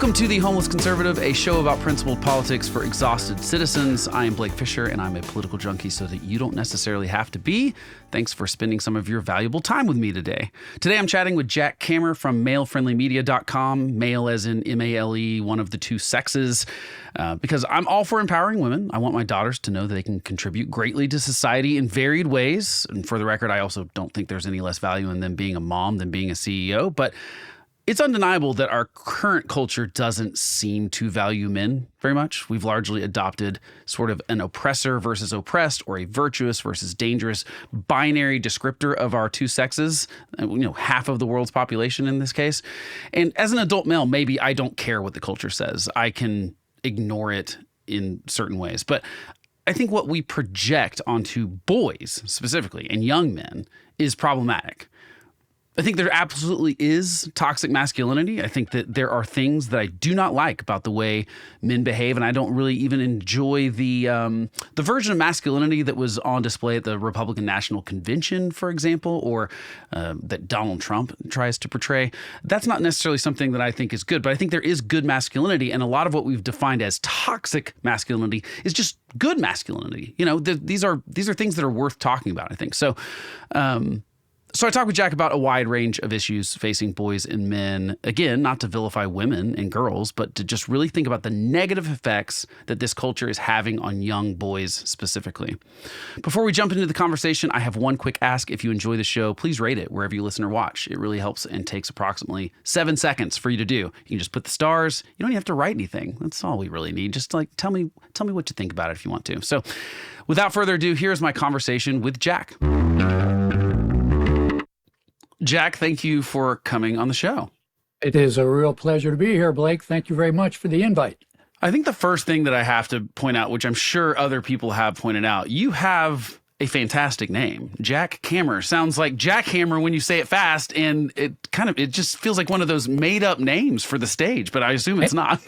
Welcome to The Homeless Conservative, a show about principled politics for exhausted citizens. I am Blake Fisher, and I'm a political junkie so that you don't necessarily have to be. Thanks for spending some of your valuable time with me today. Today I'm chatting with Jack Kammer from malefriendlymedia.com, male as in M-A-L-E, one of the two sexes, because I'm all for empowering women. I want my daughters to know that they can contribute greatly to society in varied ways. And for the record, I also don't think there's any less value in them being a mom than being a CEO, but it's undeniable that our current culture doesn't seem to value men very much. We've largely adopted sort of an oppressor versus oppressed, or a virtuous versus dangerous binary descriptor of our two sexes, half of the world's population in this case. And as an adult male, maybe I don't care what the culture says. I can ignore it in certain ways. But I think what we project onto boys specifically and young men is problematic. I think there absolutely is toxic masculinity. I think that there are things that I do not like about the way men behave, and I don't really even enjoy the version of masculinity that was on display at the Republican National Convention, for example, or that Donald Trump tries to portray. That's not necessarily something that I think is good, but I think there is good masculinity, and a lot of what we've defined as toxic masculinity is just good masculinity. These are things that are worth talking about, I think. So I talked with Jack about a wide range of issues facing boys and men. Again, not to vilify women and girls, but to just really think about the negative effects that this culture is having on young boys specifically. Before we jump into the conversation, I have one quick ask. If you enjoy the show, please rate it wherever you listen or watch. It really helps and takes approximately 7 seconds for you to do. You can just put the stars. You don't even have to write anything. That's all we really need. Just tell me what you think about it if you want to. So without further ado, here's my conversation with Jack. Jack, thank you for coming on the show. It is a real pleasure to be here, Blake. Thank you very much for the invite. I think the first thing that I have to point out, which I'm sure other people have pointed out, you have a fantastic name. Jack Kammer sounds like jackhammer when you say it fast, and it just feels like one of those made up names for the stage, but I assume it's not.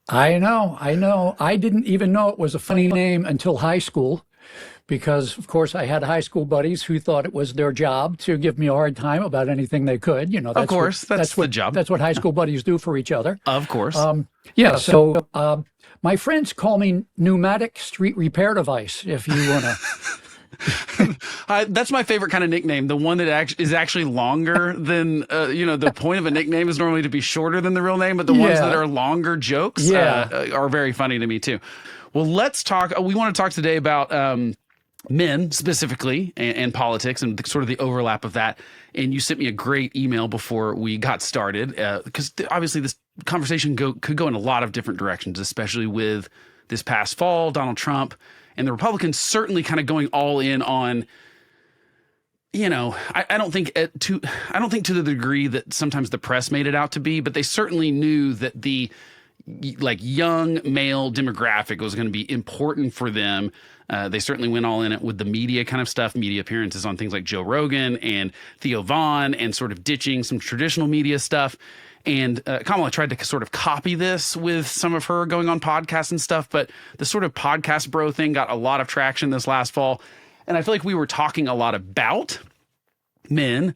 I know. I didn't even know it was a funny name until high school, because, of course, I had high school buddies who thought it was their job to give me a hard time about anything they could. Of course, that's the job. That's what high school buddies do for each other. Of course. So my friends call me Pneumatic Street Repair Device, if you want to. That's my favorite kind of nickname, the one that is actually longer than, the point of a nickname is normally to be shorter than the real name, but the ones that are longer jokes are very funny to me, too. Well, let's talk. We want to talk today about men specifically and politics and sort of the overlap of that. And you sent me a great email before we got started because obviously this conversation could go in a lot of different directions, especially with this past fall, Donald Trump and the Republicans certainly kind of going all in on, I don't think to the degree that sometimes the press made it out to be, but they certainly knew that the young male demographic was going to be important for them. They certainly went all in it with the media kind of stuff, media appearances on things like Joe Rogan and Theo Vaughn, and sort of ditching some traditional media stuff. And Kamala tried to sort of copy this with some of her going on podcasts and stuff, but the sort of podcast bro thing got a lot of traction this last fall. And I feel like we were talking a lot about men,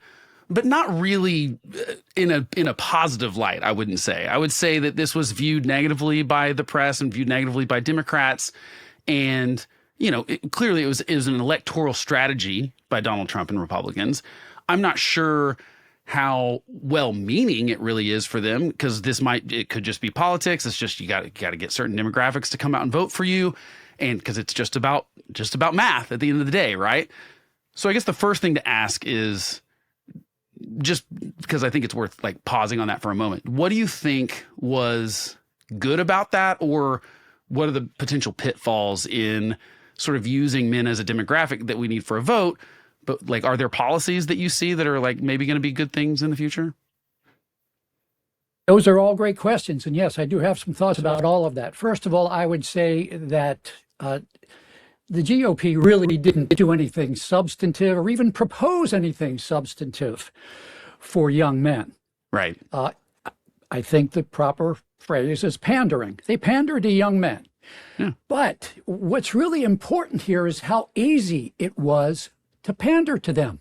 but not really in a positive light, I wouldn't say. I would say that this was viewed negatively by the press and viewed negatively by Democrats. And, clearly it was an electoral strategy by Donald Trump and Republicans. I'm not sure how well-meaning it really is for them, because it could just be politics. It's just you got to get certain demographics to come out and vote for you, and because it's just about math at the end of the day, right? So I guess the first thing to ask is, just because I think it's worth pausing on that for a moment, what do you think was good about that, or what are the potential pitfalls in sort of using men as a demographic that we need for a vote? But are there policies that you see that are maybe going to be good things in the future? Those are all great questions. And yes, I do have some thoughts about all of that. First of all, I would say that the GOP really didn't do anything substantive or even propose anything substantive for young men. Right. I think the proper phrase is pandering. They pander to young men. Yeah. But what's really important here is how easy it was to pander to them.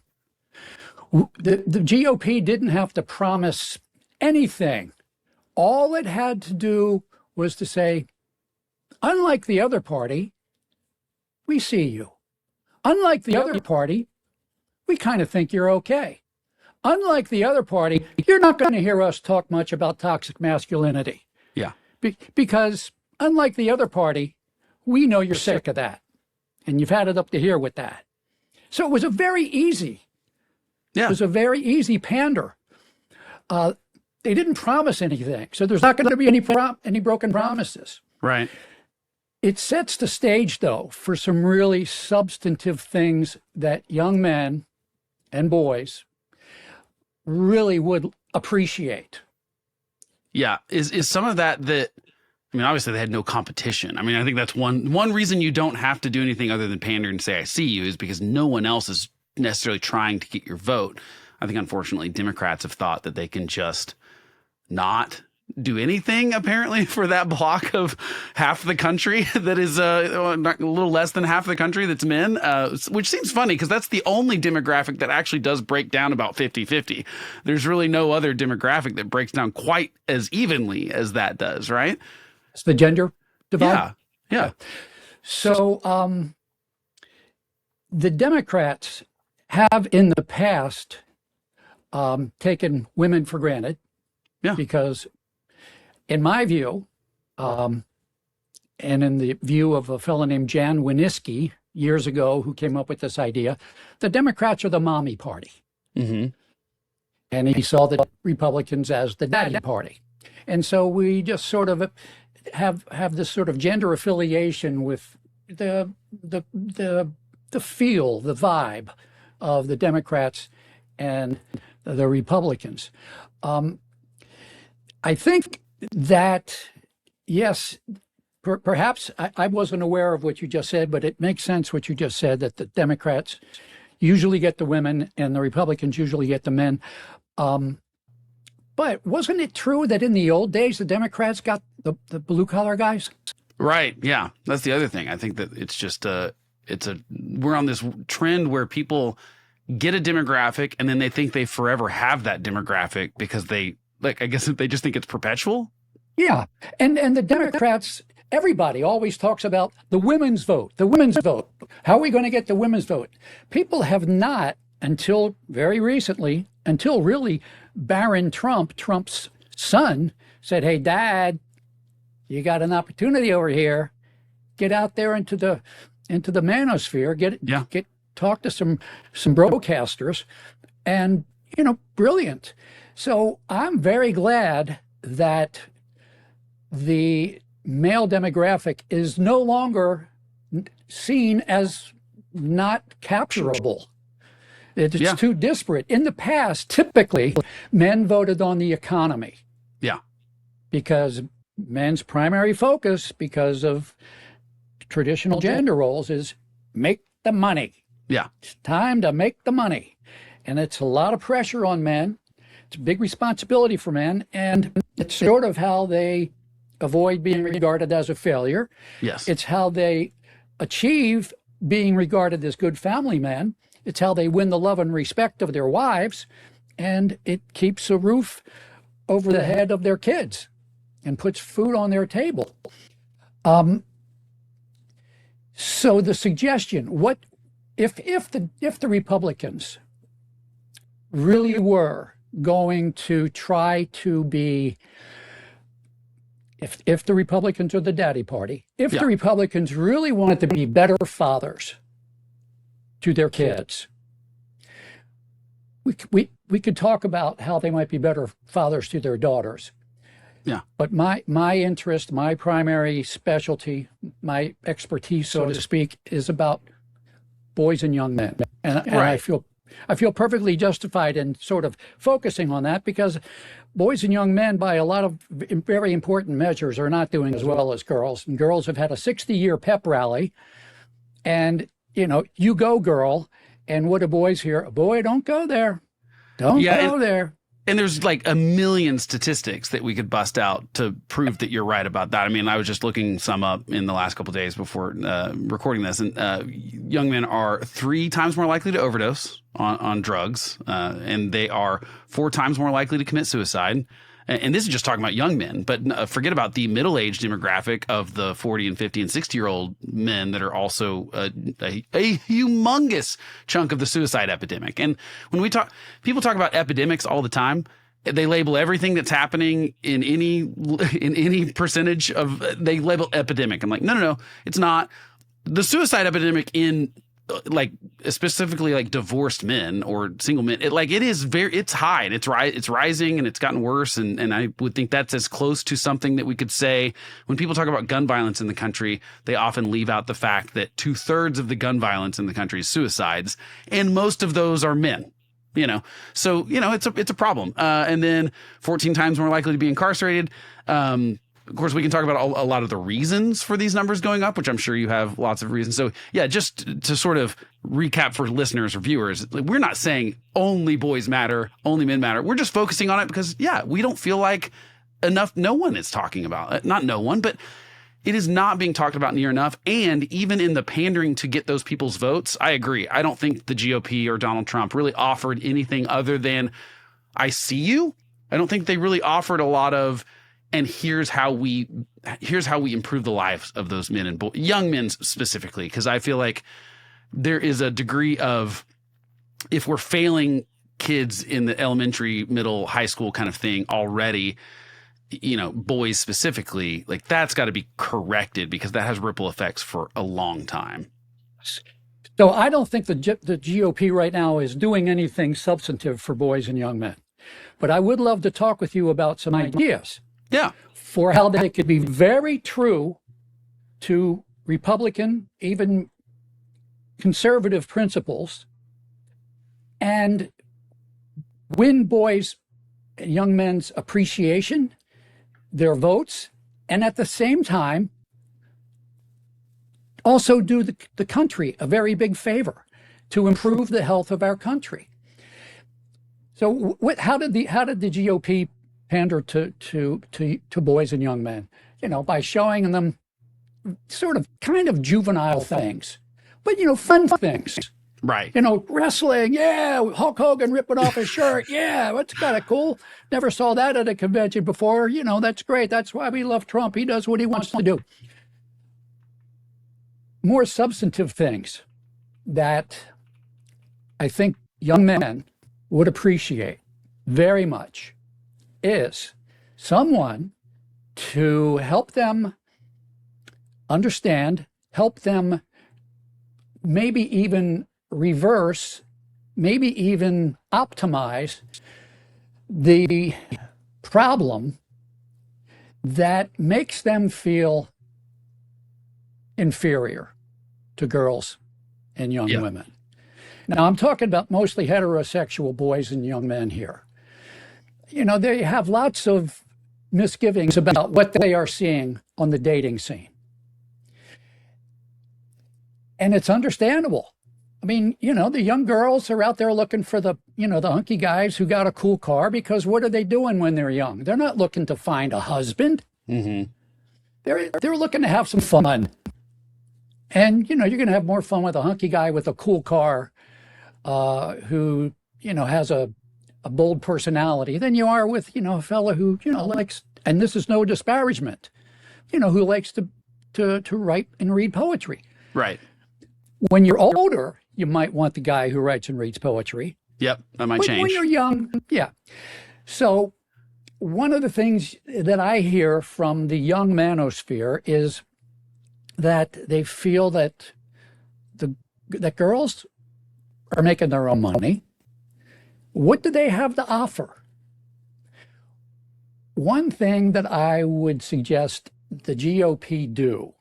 The GOP didn't have to promise anything All it had to do was to say, unlike the other party, we see you. Unlike the other party, we kind of think you're okay. Unlike the other party, you're not going to hear us talk much about toxic masculinity. Yeah. Because unlike the other party, we know you're sick of that. And you've had it up to here with that. So it was a very easy. Yeah. It was a very easy pander. They didn't promise anything. So there's not going to be any broken promises. Right. It sets the stage, though, for some really substantive things that young men and boys really would appreciate. Yeah. Is some of that, I mean, obviously they had no competition. I mean, I think that's one reason you don't have to do anything other than pander and say, I see you, is because no one else is necessarily trying to get your vote. I think, unfortunately, Democrats have thought that they can just not do anything, apparently, for that block of half the country that is a little less than half the country that's men, which seems funny because that's the only demographic that actually does break down about 50-50. There's really no other demographic that breaks down quite as evenly as that does, right? It's the gender divide? Yeah. So the Democrats have in the past taken women for granted. Yeah. Because in my view, and in the view of a fellow named Jan Winniski years ago who came up with this idea, the Democrats are the mommy party. Mm-hmm. And he saw the Republicans as the daddy party. And so we just sort of have this sort of gender affiliation with the feel, the vibe of the Democrats and the Republicans. I think that, yes, perhaps I wasn't aware of what you just said, but it makes sense what you just said, that the Democrats usually get the women and the Republicans usually get the men. But wasn't it true that in the old days, the Democrats got the blue collar guys? Right. Yeah. That's the other thing. I think that it's just we're on this trend where people get a demographic and then they think they forever have that demographic because I guess they just think it's perpetual. Yeah. And the Democrats, everybody always talks about the women's vote, the women's vote. How are we going to get the women's vote? People have not, until very recently, until really Barron Trump, Trump's son, said, hey, Dad, you got an opportunity over here. Get out there into the manosphere, talk to some broadcasters, and, brilliant. So I'm very glad that the male demographic is no longer seen as not capturable. It's too disparate. In the past, typically, men voted on the economy. Yeah. Because men's primary focus, because of traditional gender roles, is make the money. Yeah. It's time to make the money. And it's a lot of pressure on men. It's a big responsibility for men, and it's sort of how they avoid being regarded as a failure. Yes. It's how they achieve being regarded as good family men. It's how they win the love and respect of their wives, and it keeps a roof over the head of their kids and puts food on their table. So the suggestion, what if the Republicans really were going to try to be, if the Republicans are the daddy party, if the Republicans really wanted to be better fathers to their kids, we could talk about how they might be better fathers to their daughters. Yeah. But my interest, my primary specialty, my expertise, so to speak, is about boys and young men. And I feel perfectly justified in sort of focusing on that, because boys and young men, by a lot of very important measures, are not doing as well as girls. And girls have had a 60-year pep rally. And, you go, girl. And what do boys hear? Boy, don't go there. Don't go there. And there's like a million statistics that we could bust out to prove that you're right about that. I mean, I was just looking some up in the last couple of days before recording this, and young men are 3 times more likely to overdose on drugs, and they are 4 times more likely to commit suicide. and this is just talking about young men, but forget about the middle-aged demographic of the 40 and 50 and 60-year-old men that are also a humongous chunk of the suicide epidemic. And when people talk about epidemics all the time. They label everything that's happening in any percentage of, they label epidemic. I'm like, no, it's not. The suicide epidemic in like specifically like divorced men or single men, it's high and it's rising and it's gotten worse. And I would think that's as close to something that we could say when people talk about gun violence in the country, they often leave out the fact that 2/3 of the gun violence in the country is suicides. And most of those are men. So it's a problem. And then 14 times more likely to be incarcerated. Of course, we can talk about a lot of the reasons for these numbers going up, which I'm sure you have lots of reasons. So yeah, just to sort of recap for listeners or viewers, we're not saying only boys matter, only men matter. We're just focusing on it because we don't feel like no one is talking about it. Not no one, but it is not being talked about near enough. And even in the pandering to get those people's votes, I agree. I don't think the GOP or Donald Trump really offered anything other than I see you. I don't think they really offered a lot of, and here's how we improve the lives of those men and young men specifically. Because I feel like there is a degree of, if we're failing kids in the elementary, middle, high school kind of thing already, boys specifically, like that's got to be corrected because that has ripple effects for a long time. So I don't think the GOP right now is doing anything substantive for boys and young men, but I would love to talk with you about some ideas. Yeah. For how they could be very true to Republican, even conservative principles and win boys and young men's appreciation, their votes, and at the same time also do the country a very big favor to improve the health of our country. So how did the GOP pander to boys and young men? By showing them sort of kind of juvenile things, but fun things. Right. Wrestling, yeah, Hulk Hogan ripping off his shirt, yeah, that's kind of cool. Never saw that at a convention before. That's great. That's why we love Trump. He does what he wants to do. More substantive things that I think young men would appreciate very much is someone to help them understand, help them maybe even reverse, maybe even optimize the problem that makes them feel inferior to girls and young women. Now, I'm talking about mostly heterosexual boys and young men here. They have lots of misgivings about what they are seeing on the dating scene. And it's understandable. I mean, the young girls are out there looking for the hunky guys who got a cool car, because what are they doing when they're young? They're not looking to find a husband. Mm-hmm. They're looking to have some fun. And, you're going to have more fun with a hunky guy with a cool car who, has a bold personality than you are with, a fella who, likes, and this is no disparagement, who likes to write and read poetry. Right. When you're older, you might want the guy who writes and reads poetry. Yep, that might change. When you're young, yeah. So one of the things that I hear from the young manosphere is that they feel that that girls are making their own money. What do they have to offer? One thing that I would suggest the GOP do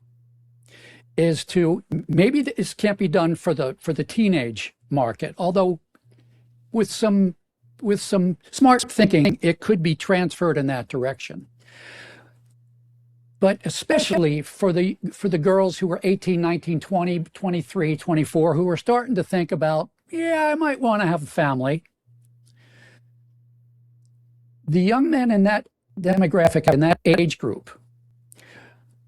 is to, maybe this can't be done for the teenage market, although with some smart thinking, it could be transferred in that direction. But especially for the girls who are 18, 19, 20, 23, 24, who are starting to think about, I might want to have a family. The young men in that demographic, in that age group,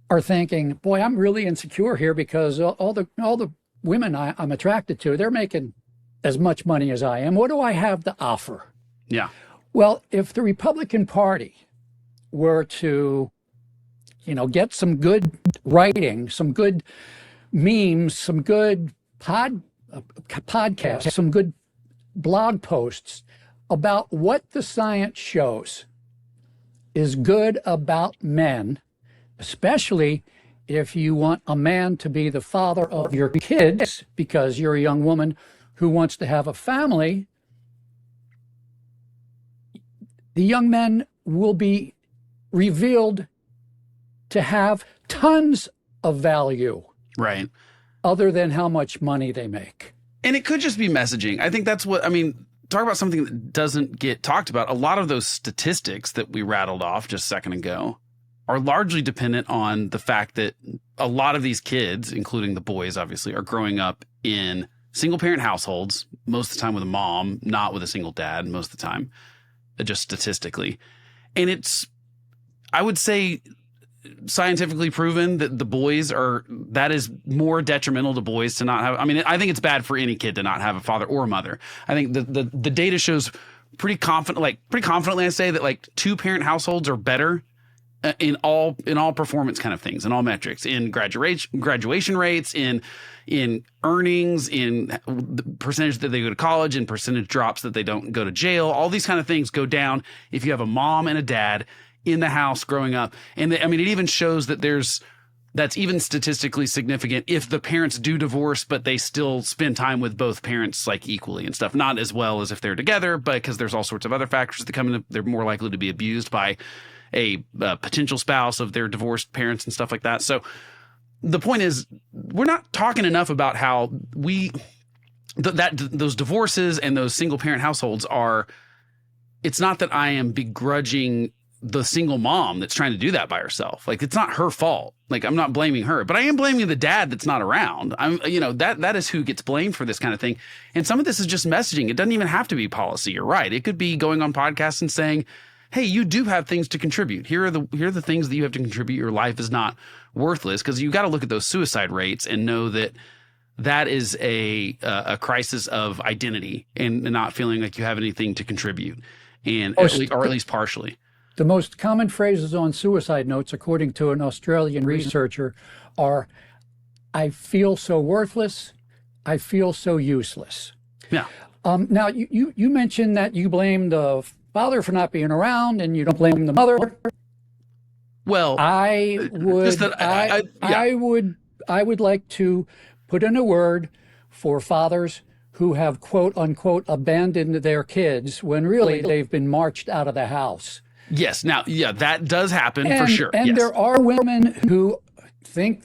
are thinking, boy, I'm really insecure here because all the women I'm attracted to, they're making as much money as I am. What do I have to offer? Yeah. Well, if the Republican Party were to, get some good writing, some good memes, some good podcasts, some good blog posts about what the science shows is good about men, especially if you want a man to be the father of your kids because you're a young woman who wants to have a family, the young men will be revealed to have tons of value. Right. Other than how much money they make. And it could just be messaging. I think that's what, I mean, talk about something that doesn't get talked about. A lot of those statistics that we rattled off just a second ago are largely dependent on the fact that a lot of these kids, including the boys, obviously, are growing up in single parent households, most of the time with a mom, not with a single dad, most of the time, just statistically. And it's, I would say, scientifically proven that that is more detrimental to boys to not have. I mean, I think it's bad for any kid to not have a father or a mother. I think the data shows pretty confidently I say that like 2-parent households are better in all performance kind of things, in all metrics, in graduation rates, in earnings, in the percentage that they go to college, in percentage drops that they don't go to jail. All these kind of things go down if you have a mom and a dad in the house growing up. And it even shows that that's even statistically significant if the parents do divorce, but they still spend time with both parents like equally and stuff. Not as well as if they're together, but because there's all sorts of other factors that come in. They're more likely to be abused by a potential spouse of their divorced parents and stuff like that. So the point is, we're not talking enough about how those divorces and those single parent households are. It's not that I am begrudging the single mom that's trying to do that by herself. Like, it's not her fault. Like, I'm not blaming her, but I am blaming the dad that's not around. That is who gets blamed for this kind of thing. And some of this is just messaging. It doesn't even have to be policy. You're right. It could be going on podcasts and saying, hey, you do have things to contribute. Here are the things that you have to contribute. Your life is not worthless, because you got to look at those suicide rates and know that is a crisis of identity and not feeling like you have anything to contribute, and or at least partially. The most common phrases on suicide notes, according to an Australian researcher, are, I feel so worthless, I feel so useless. Yeah. Now, you mentioned that you blame the father for not being around and you don't blame the mother. Well, I would like to put in a word for fathers who have, quote unquote, abandoned their kids when really they've been marched out of the house. Yes. Now, yeah, that does happen for sure. And yes. There are women who think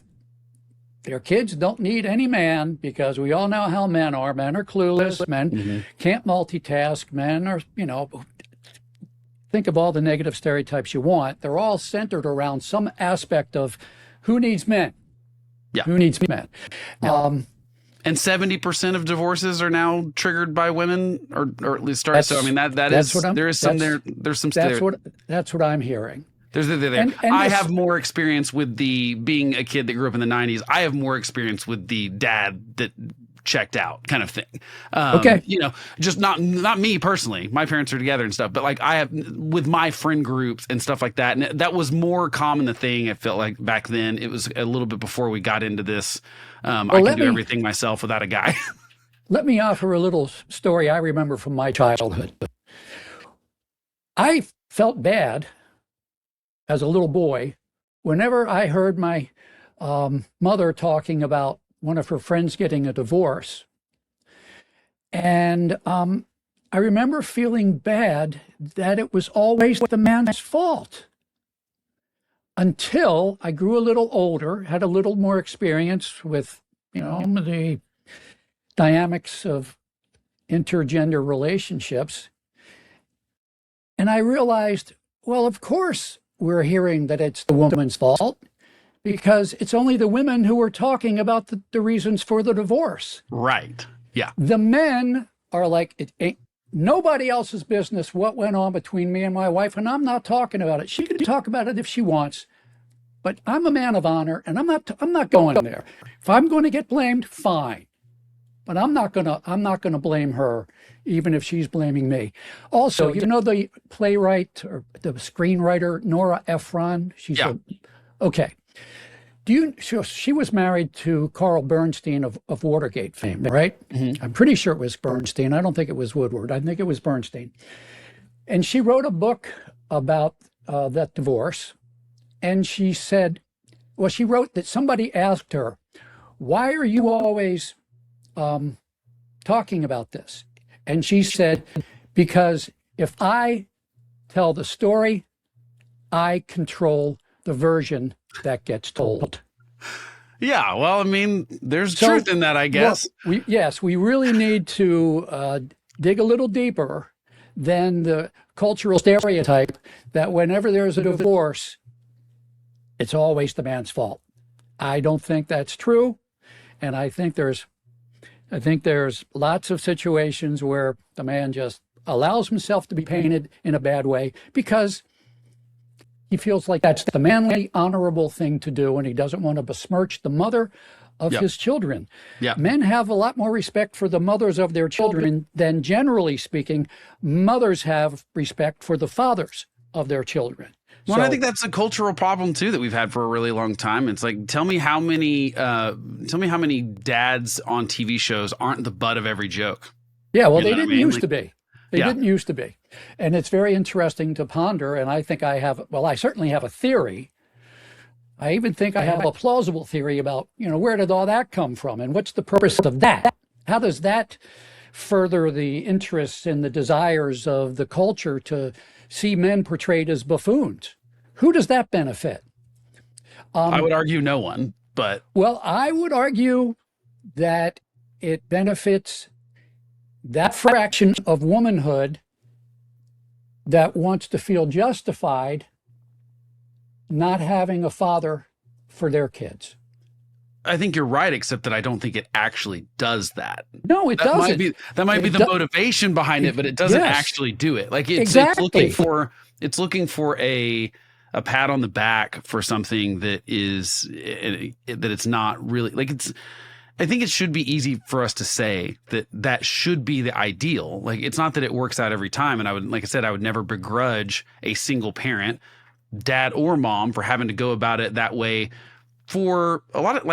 their kids don't need any man, because we all know how men are. Men are clueless. Men can't multitask. Men are, think of all the negative stereotypes you want. They're all centered around some aspect of who needs men. Yeah. Who needs men? Yeah. And 70% of divorces are now triggered by women, or at least start. So I mean that's what I'm hearing. And I have more experience with being a kid that grew up in the 90s. I have more experience with the dad that checked out kind of thing. Okay. Just not me personally. My parents are together and stuff, but like I have with my friend groups and stuff like that. And that was more common the thing. It felt like back then. It was a little bit before we got into this. I can do everything myself without a guy. Let me offer a little story I remember from my childhood. I felt bad as a little boy whenever I heard my mother talking about one of her friends getting a divorce. And I remember feeling bad that it was always the man's fault, until I grew a little older, had a little more experience with, the dynamics of intergender relationships. And I realized, well, of course we're hearing that it's the woman's fault, because it's only the women who are talking about the reasons for the divorce. Right. Yeah. The men are like, it ain't nobody else's business what went on between me and my wife, and I'm not talking about it. She can talk about it if she wants, but I'm a man of honor, and I'm not going there. If I'm going to get blamed, fine. but I'm not gonna blame her, even if she's blaming me. Also, you know the playwright or the screenwriter Nora Ephron? Okay. She was married to Carl Bernstein of Watergate fame, right? Mm-hmm. I'm pretty sure it was Bernstein. I don't think it was Woodward. I think it was Bernstein. And she wrote a book about that divorce. And she said, well, she wrote that somebody asked her, why are you always talking about this? And she said, because if I tell the story, I control the version that gets told. Yeah, well, I mean, there's truth in that, I guess. We really need to dig a little deeper than the cultural stereotype that whenever there's a divorce, it's always the man's fault. I don't think that's true, and I think there's lots of situations where the man just allows himself to be painted in a bad way because he feels like that's the manly, honorable thing to do, and he doesn't want to besmirch the mother of his children. Yep. Men have a lot more respect for the mothers of their children than, generally speaking, mothers have respect for the fathers of their children. Well, I think that's a cultural problem too that we've had for a really long time. It's like, tell me how many dads on TV shows aren't the butt of every joke. Yeah, well, they didn't used to be. They didn't used to be. And it's very interesting to ponder. And I think I certainly have a theory. I even think I have a plausible theory about, where did all that come from? And what's the purpose of that? How does that further the interests and the desires of the culture to see men portrayed as buffoons? Who does that benefit? I would argue no one, but... Well, I would argue that it benefits that fraction of womanhood that wants to feel justified not having a father for their kids. I think you're right, except that I don't think it actually does that. No, it doesn't. That might be the motivation behind it, but it doesn't actually do it. Like it's looking for a pat on the back for something that it's not really like it's. I think it should be easy for us to say that should be the ideal. Like, it's not that it works out every time. And like I said, I would never begrudge a single parent, dad or mom, for having to go about it that way for a lot of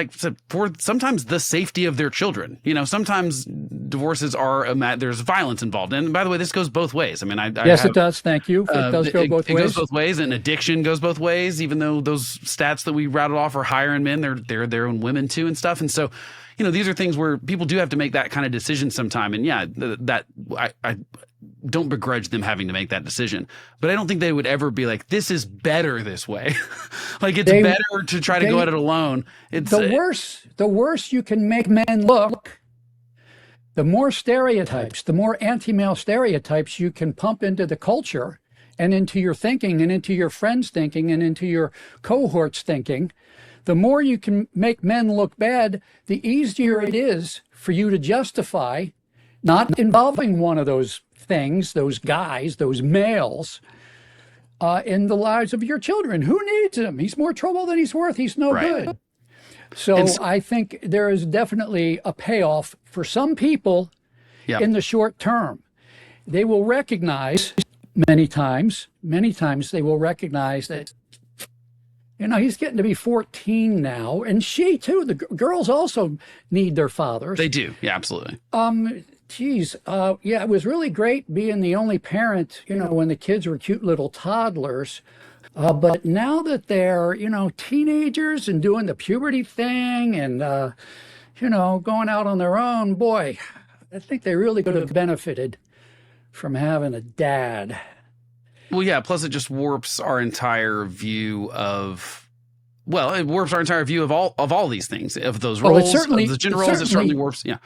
for sometimes the safety of their children. Sometimes divorces there's violence involved. And by the way, this goes both ways. I mean, it does. Thank you. It does go both ways. It goes both ways, and addiction goes both ways, even though those stats that we rattled off are higher in men, they're in women too and stuff. And so, these are things where people do have to make that kind of decision sometime. And yeah, I don't begrudge them having to make that decision, but I don't think they would ever be like, this is better this way. Like it's better to try to go at it alone. It's the worse you can make men look, the more stereotypes, the more anti-male stereotypes you can pump into the culture and into your thinking and into your friends' thinking and into your cohorts' thinking. The more you can make men look bad, the easier it is for you to justify not involving one of those things, those guys, those males, in the lives of your children. Who needs him? He's more trouble than he's worth. He's no good. So I think there is definitely a payoff for some people in the short term. They will recognize many times they will recognize that, he's getting to be 14 now, and she too. The girls also need their fathers. They do. Yeah, absolutely. It was really great being the only parent, when the kids were cute little toddlers. But now that they're, teenagers and doing the puberty thing and, going out on their own, boy, I think they really could have benefited from having a dad. Well, yeah. Plus, it just warps our entire view of. Well, it warps our entire view of all these things, of those roles, of the gender roles. It certainly warps. Yeah,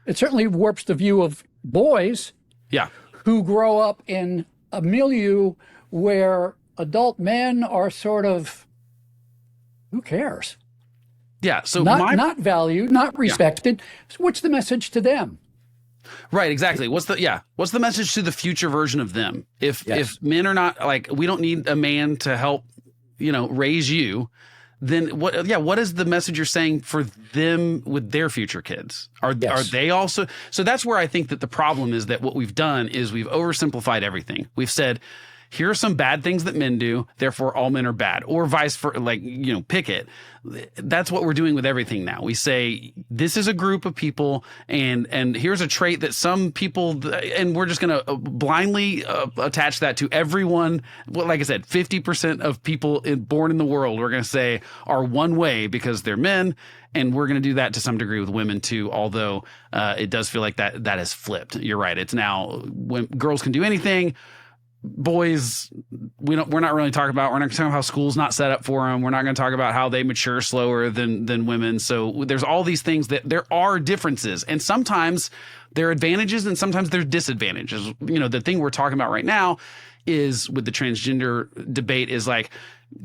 it certainly warps the view of boys. Yeah, who grow up in a milieu where adult men are sort of, who cares? Yeah. So not valued, not respected. Yeah. So what's the message to them? Right, exactly. What's the message to the future version of them? If men are not we don't need a man to help, raise you, then what is the message you're saying for them with their future kids? Are they also? So that's where I think that the problem is, that what we've done is we've oversimplified everything. We've said, here are some bad things that men do, therefore all men are bad, or vice versa, pick it. That's what we're doing with everything now. We say, this is a group of people, and here's a trait that some people, and we're just going to blindly attach that to everyone. Well, like I said, 50% of people born in the world, we're going to say, are one way because they're men, and we're going to do that to some degree with women too, although it does feel like that has flipped. You're right. It's now when girls can do anything. Boys, we're not really talking about. We're not talking about how school's not set up for them. We're not going to talk about how they mature slower than women. So there's all these things that there are differences, and sometimes there are advantages and sometimes there's disadvantages. The thing we're talking about right now is with the transgender debate is like,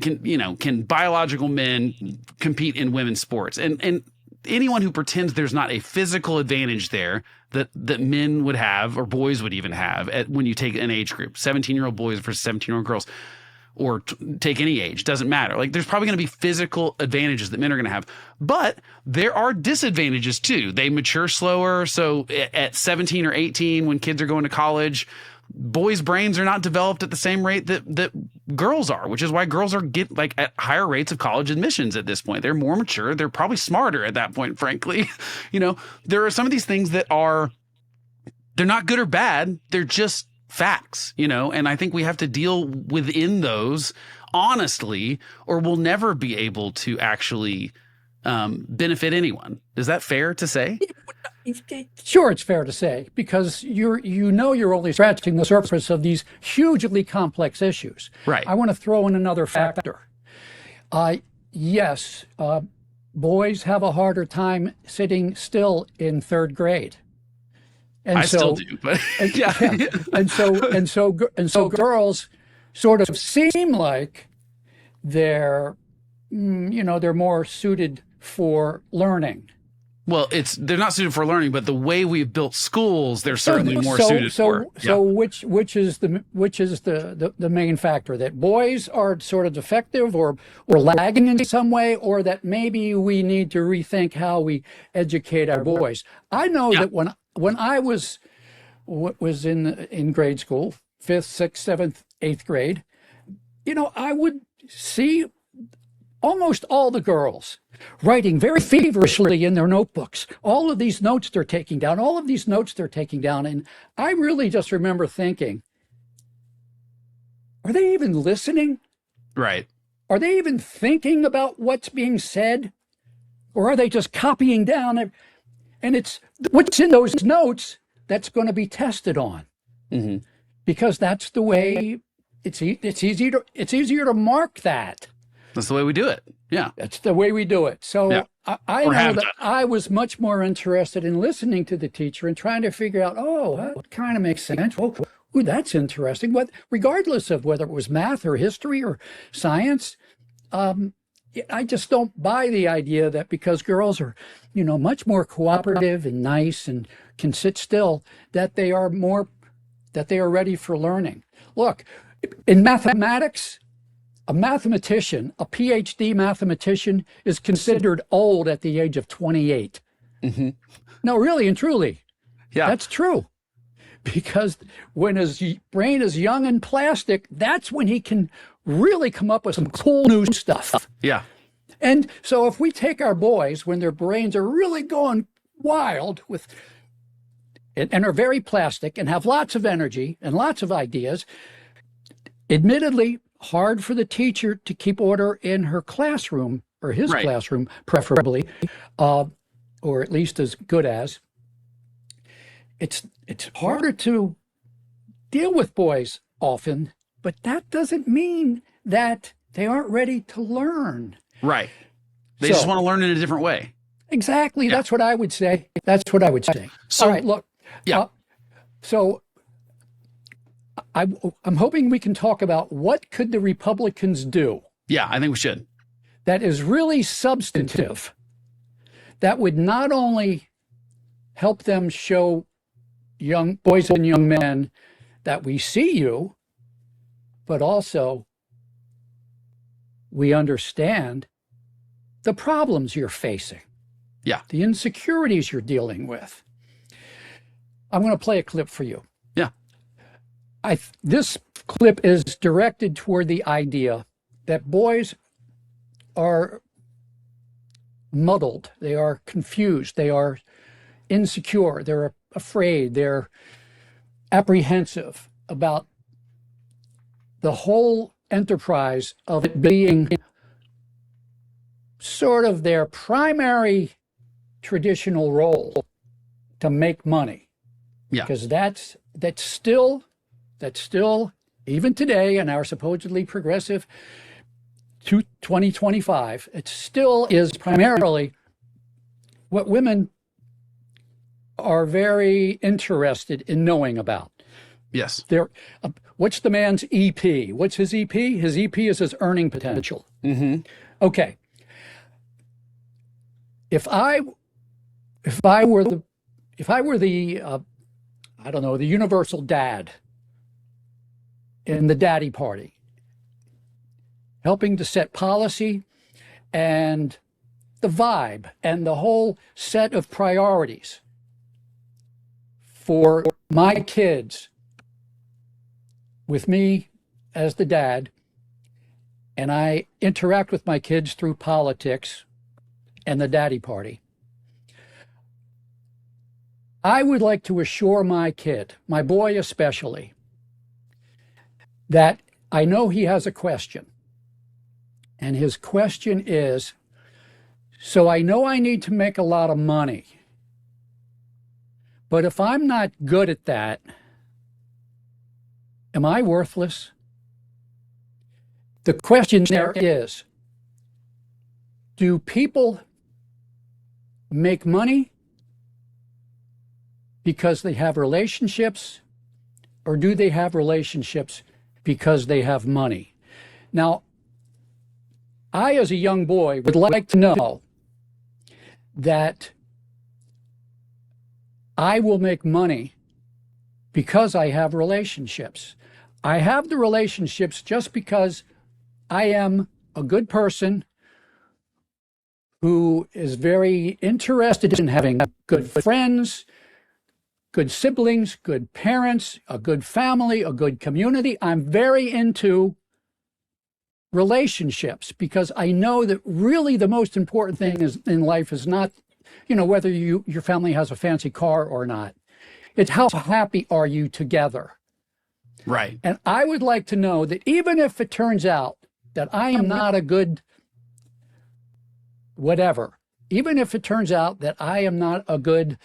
can biological men compete in women's sports? And anyone who pretends there's not a physical advantage there that men would have, or boys would even have, when you take an age group, 17-year-old boys versus 17-year-old girls, or take any age, doesn't matter. Like, there's probably going to be physical advantages that men are going to have, but there are disadvantages too. They mature slower. So at 17 or 18, when kids are going to college, boys' brains are not developed at the same rate that girls are, which is why girls are at higher rates of college admissions at this point. They're more mature. They're probably smarter at that point, frankly. There are some of these things that they're not good or bad. They're just facts, and I think we have to deal within those honestly, or we'll never be able to actually benefit anyone. Is that fair to say? Sure, it's fair to say, because you're only scratching the surface of these hugely complex issues. Right. I want to throw in another factor. Yes, boys have a harder time sitting still in third grade. And I still do, but yeah. And so girls sort of seem like they're more suited for learning. Well, they're not suited for learning, but the way we've built schools, they're certainly more suited for. So which is the main factor, that boys are sort of defective or lagging in some way, or that maybe we need to rethink how we educate our boys? I know that when I was in grade school, 5th, 6th, 7th, 8th grade, I would see almost all the girls writing very feverishly in their notebooks. All of these notes they're taking down, and I really just remember thinking, are they even listening? Right. Are they even thinking about what's being said? Or are they just copying down? And it's what's in those notes that's going to be tested on. Mm-hmm. Because that's the way it's easier to mark that. That's the way we do it. Yeah. That's the way we do it. So yeah. I know that I was much more interested in listening to the teacher and trying to figure out, that kind of makes sense. Oh, that's interesting. But regardless of whether it was math or history or science, I just don't buy the idea that because girls are, much more cooperative and nice and can sit still, that they are ready for learning. Look, in mathematics, a mathematician, a PhD mathematician, is considered old at the age of 28. Mm-hmm. No, really and truly. Yeah. That's true. Because when his brain is young and plastic, that's when he can really come up with some cool new stuff. Yeah. And so if we take our boys when their brains are really going wild and are very plastic and have lots of energy and lots of ideas, admittedly, hard for the teacher to keep order in her classroom, or his classroom, preferably, or at least as good as. It's harder to deal with boys often, but that doesn't mean that they aren't ready to learn. Right. They just want to learn in a different way. Exactly. Yeah. That's what I would say. So, all right, look. Yeah. So I'm hoping we can talk about what could the Republicans do. Yeah, I think we should. That is really substantive. That would not only help them show young boys and young men that we see you, but also we understand the problems you're facing, Yeah. the insecurities you're dealing with. I'm going to play a clip for you. Yeah. This clip is directed toward the idea that boys are muddled, they are confused, they are insecure, they're afraid, they're apprehensive about the whole enterprise of it being sort of their primary traditional role to make money. Yeah. Because that's still, even today in our supposedly progressive 2025, it still is primarily what women are very interested in knowing about. Yes. What's the man's EP? What's his EP? His EP is his earning potential. Mm-hmm. Okay. If I were the I don't know, the universal dad in the daddy party, helping to set policy and the vibe and the whole set of priorities for my kids with me as the dad, and I interact with my kids through politics and the daddy party, I would like to assure my kid, my boy especially, that I know he has a question. And his question is, so I know I need to make a lot of money, but if I'm not good at that, am I worthless? The question there is, do people make money because they have relationships, or do they have relationships because they have money? Now, I, as a young boy, would like to know that I will make money because I have relationships. I have the relationships just because I am a good person who is very interested in having good friends, good siblings, good parents, a good family, a good community. I'm very into relationships because I know that really the most important thing in life is not, whether your family has a fancy car or not. It's how happy are you together. Right. And I would like to know that even if it turns out that I am not a good whatever, even if it turns out that I am not a good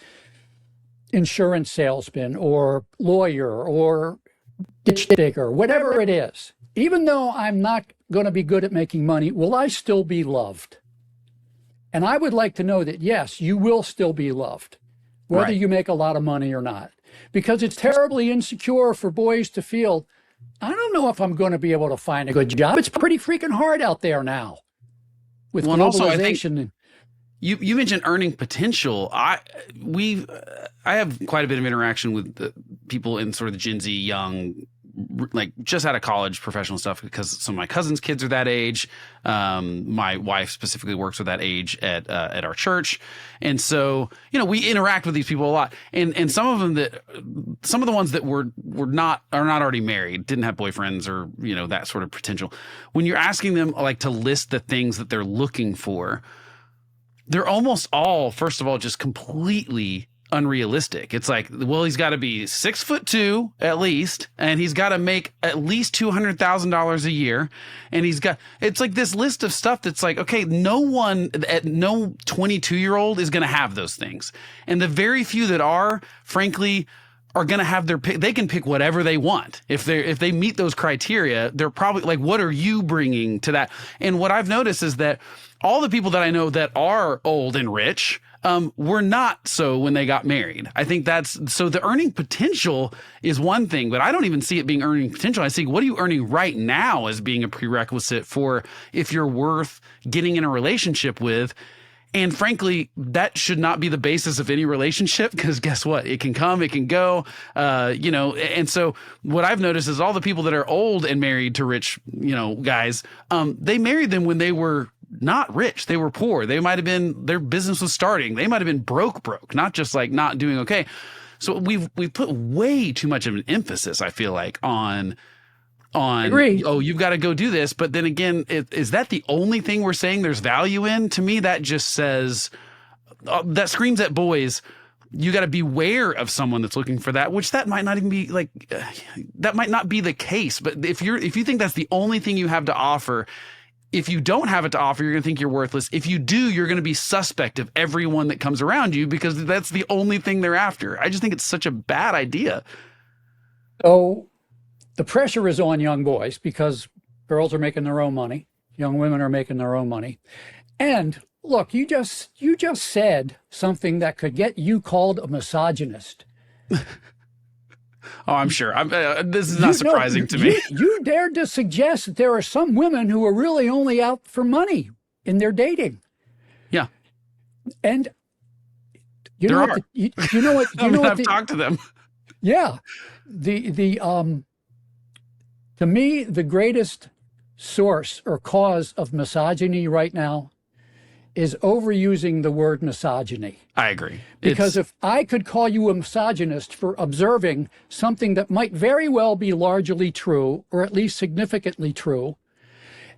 insurance salesman or lawyer or ditch digger, whatever it is, even though I'm not going to be good at making money, will I still be loved? And I would like to know that, yes, you will still be loved, whether you make a lot of money or not, because it's terribly insecure for boys to feel, I don't know if I'm going to be able to find a good job. It's pretty freaking hard out there now with globalization. Also, I think you mentioned earning potential. I have quite a bit of interaction with the people in sort of the Gen Z young, like just out of college professional stuff, because some of my cousins' kids are that age. My wife specifically works with that age at our church. And so, we interact with these people a lot. And some of the ones that are not already married, didn't have boyfriends or, that sort of potential. When you're asking them like to list the things that they're looking for, they're almost all, first of all, just completely unrealistic. It's like, well, he's got to be 6'2" at least, and he's got to make at least $200,000 a year, and it's like this list of stuff that's like, okay, no 22-year-old is going to have those things, and the very few that are, frankly, are going to have their pick. They can pick whatever they want. If they meet those criteria, they're probably like, what are you bringing to that? And what I've noticed is that all the people that I know that are old and rich were not so when they got married. I think so the earning potential is one thing, but I don't even see it being earning potential. I see, what are you earning right now as being a prerequisite for if you're worth getting in a relationship with. And frankly, that should not be the basis of any relationship, because guess what? It can come, it can go, and so what I've noticed is all the people that are old and married to rich, guys, they married them when they were not rich. They were poor. They might have been, their business was starting. They might have been broke, not just like not doing okay. So we've put way too much of an emphasis, I feel like, on, Agree. oh, you've got to go do this. But then again, is that the only thing we're saying there's value in? To me, that just says, that screams at boys, you got to beware of someone that's looking for that, which that might not even be like, that might not be the case. But if you think that's the only thing you have to offer, if you don't have it to offer, you're going to think you're worthless. If you do, you're going to be suspect of everyone that comes around you because that's the only thing they're after. I just think it's such a bad idea. So the pressure is on young boys because girls are making their own money. Young women are making their own money. And look, you just said something that could get you called a misogynist. Oh, I'm sure. This is not surprising to me. You dared to suggest that there are some women who are really only out for money in their dating. Yeah. And you know what? You know what? I've talked to them. Yeah. To me, the greatest source or cause of misogyny right now is overusing the word misogyny. I agree. Because if I could call you a misogynist for observing something that might very well be largely true, or at least significantly true,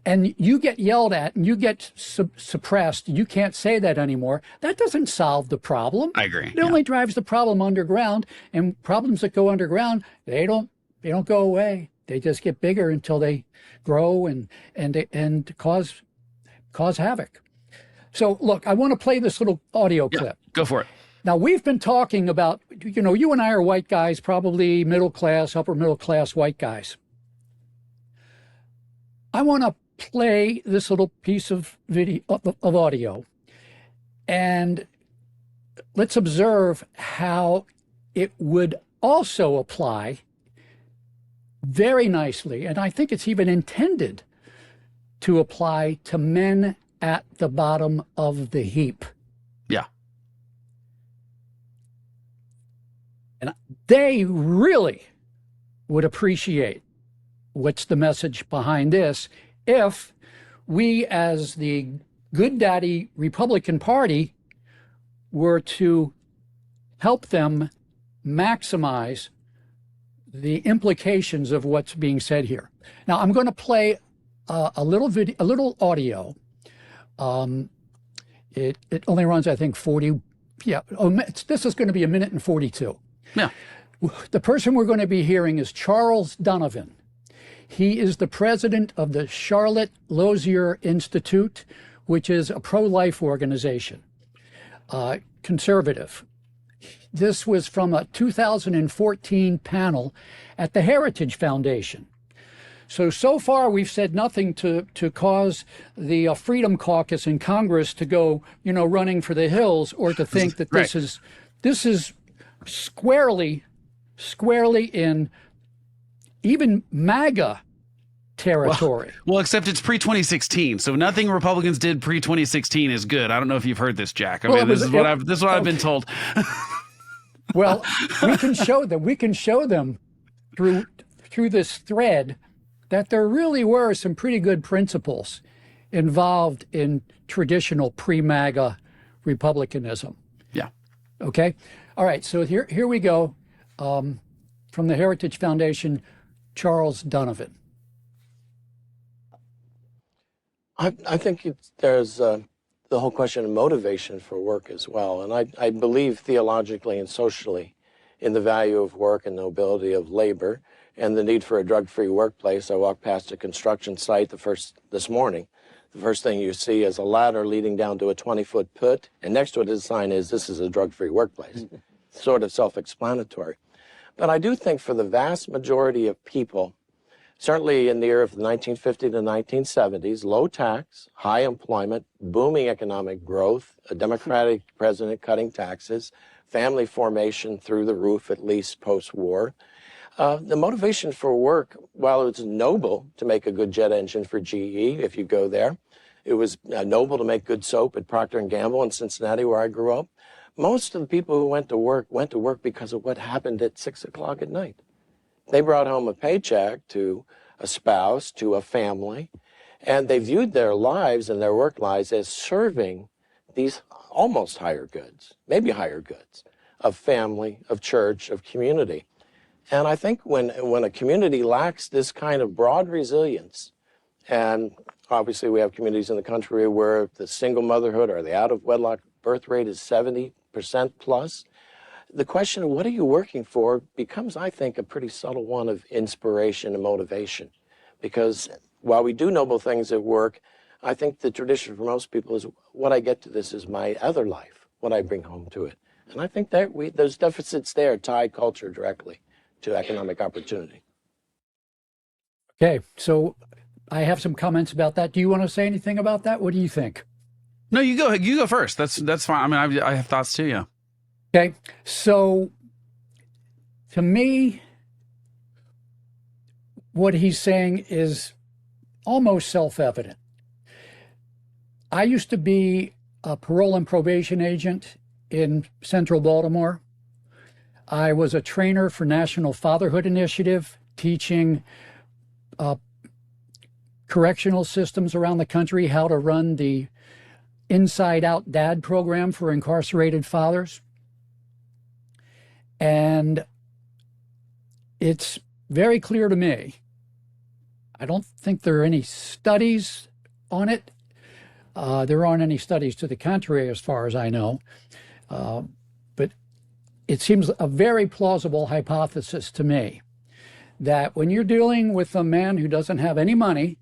and you get yelled at and you get suppressed, you can't say that anymore, that doesn't solve the problem. I agree. It only drives the problem underground, and problems that go underground, they don't go away. They just get bigger until they grow and cause havoc. So look, I want to play this little audio clip. Go for it. Now, we've been talking about, you and I are white guys, probably middle class, upper middle class white guys. I want to play this little piece of audio, and let's observe how it would also apply very nicely, and I think it's even intended to apply to men at the bottom of the heap. Yeah. And they really would appreciate what's the message behind this if we, as the good daddy Republican Party, were to help them maximize the implications of what's being said here. Now, I'm going to play a little audio. It only runs, I think, 40. Yeah. This is going to be 1:42. Yeah. The person we're going to be hearing is Charles Donovan. He is the president of the Charlotte Lozier Institute, which is a pro-life organization, conservative. This was from a 2014 panel at the Heritage Foundation. So far, we've said nothing to cause the Freedom Caucus in Congress to go, running for the hills, or to think that right. this is squarely in even MAGA territory. Well, except it's pre-2016, so nothing Republicans did pre-2016 is good. I don't know if you've heard this, Jack. This is what I've been told. Well, we can show them through this thread that there really were some pretty good principles involved in traditional pre-MAGA Republicanism. Yeah. Okay. All right. So here we go. From the Heritage Foundation, Charles Donovan. I think there's the whole question of motivation for work as well. And I believe theologically and socially in the value of work and nobility of labor and the need for a drug-free workplace. I walked past a construction site this morning. The first thing you see is a ladder leading down to a 20-foot pit, and next to it is a sign this is a drug-free workplace. Sort of self-explanatory. But I do think for the vast majority of people, certainly in the era of the 1950s to 1970s, low tax, high employment, booming economic growth, a Democratic president cutting taxes, family formation through the roof, at least post-war. The motivation for work, while it's noble to make a good jet engine for GE, if you go there, it was noble to make good soap at Procter & Gamble in Cincinnati, where I grew up. Most of the people who went to work because of what happened at 6 o'clock at night. They brought home a paycheck to a spouse, to a family, And they viewed their lives and their work lives as serving these almost higher goods, maybe higher goods, of family, of church, of community. And I think when a community lacks this kind of broad resilience, and obviously we have communities in the country where the single motherhood or the out-of-wedlock birth rate is 70% plus, the question of what are you working for becomes, I think, a pretty subtle one of inspiration and motivation. Because while we do noble things at work, I think the tradition for most people is what I get to this is my other life, what I bring home to it. And I think that those deficits there tie culture directly to economic opportunity. Okay, so I have some comments about that. Do you want to say anything about that? What do you think? No, you go. You go first. That's fine. I mean, I have thoughts too. Yeah. Okay, so to me, what he's saying is almost self-evident. I used to be a parole and probation agent in central Baltimore. I was a trainer for National Fatherhood Initiative, teaching correctional systems around the country how to run the Inside Out Dad program for incarcerated fathers. And it's very clear to me, I don't think there are any studies on it. There aren't any studies to the contrary as far as I know. But it seems a very plausible hypothesis to me that when you're dealing with a man who doesn't have any money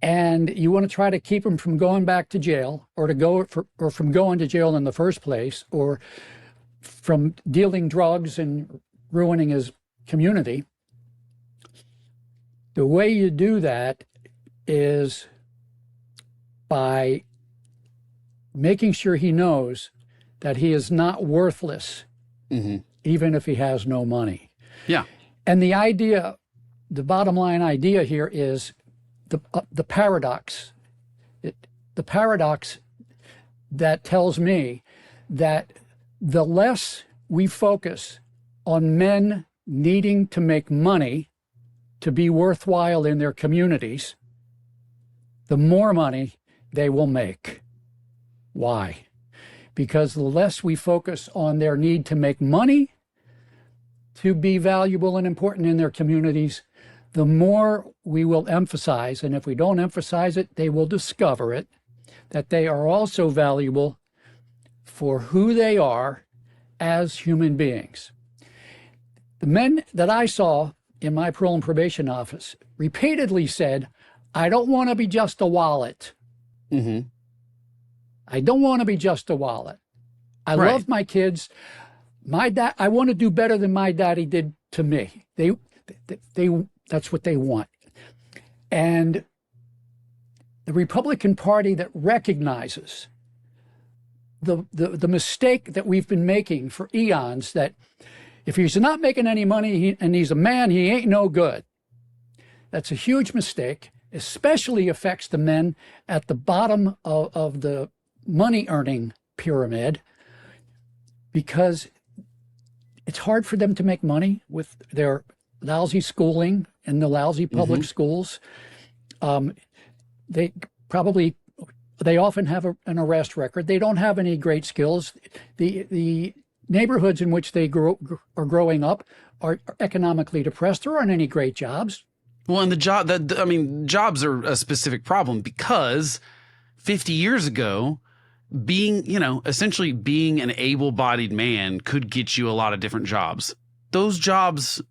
and you want to try to keep him from going back to jail or from going to jail in the first place or from dealing drugs and ruining his community, the way you do that is by making sure he knows that he is not worthless, even if he has no money. Yeah. And the idea, the bottom line idea here is the paradox. The paradox that tells me that the less we focus on men needing to make money to be worthwhile in their communities, the more money they will make. Why? Because the less we focus on their need to make money to be valuable and important in their communities, the more we will emphasize, and if we don't emphasize it, they will discover it, that they are also valuable for who they are as human beings. The men that I saw in my parole and probation office repeatedly said, I don't want to be just a wallet. I don't want to be just a wallet. I love my kids. My dad, I want to do better than my daddy did to me. That's what they want. And the Republican Party that recognizes the mistake that we've been making for eons, that if he's not making any money and he's a man, he ain't no good. That's a huge mistake, especially affects the men at the bottom of the money earning pyramid, because it's hard for them to make money with their lousy schooling in the lousy public schools. They often have an arrest record. They don't have any great skills. The neighborhoods in which they are growing up are economically depressed. There aren't any great jobs. Well, and jobs are a specific problem because 50 years ago, essentially being an able-bodied man could get you a lot of different jobs. Those jobs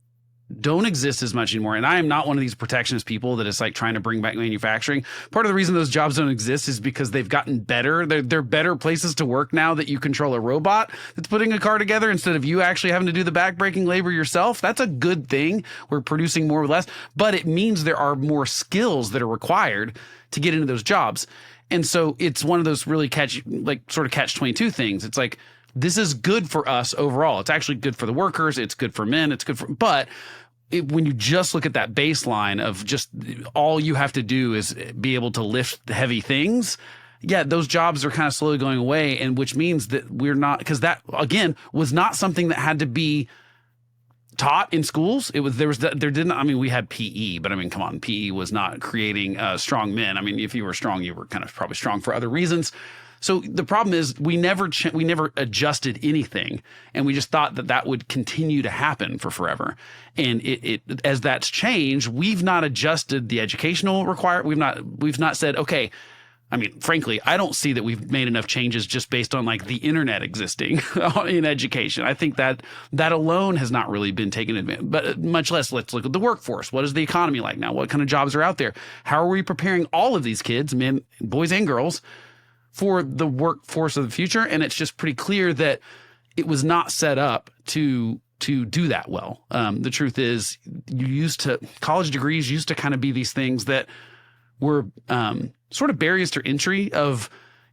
don't exist as much anymore. And I am not one of these protectionist people that is like trying to bring back manufacturing. Part of the reason those jobs don't exist is because they've gotten better. They're better places to work now that you control a robot that's putting a car together instead of you actually having to do the backbreaking labor yourself. That's a good thing. We're producing more with less, but it means there are more skills that are required to get into those jobs. And so it's one of those really catch-22 things. It's like, this is good for us overall. It's actually good for the workers. It's good for men. But when you just look at that baseline of just all you have to do is be able to lift heavy things, yeah, those jobs are kind of slowly going away. And which means that we're not, because that, again, was not something that had to be taught in schools. We had PE, but I mean, come on, PE was not creating strong men. I mean, if you were strong, you were kind of probably strong for other reasons. So the problem is we never adjusted anything, and we just thought that would continue to happen for forever. And as that's changed, we've not adjusted the educational requirement. We've not said, okay. I mean, frankly, I don't see that we've made enough changes just based on like the internet existing in education. I think that alone has not really been taken advantage, but much less let's look at the workforce. What is the economy like now? What kind of jobs are out there? How are we preparing all of these kids, men, boys and girls, for the workforce of the future? And it's just pretty clear that it was not set up to do that well. The truth is, college degrees used to kind of be these things that were sort of barriers to entry.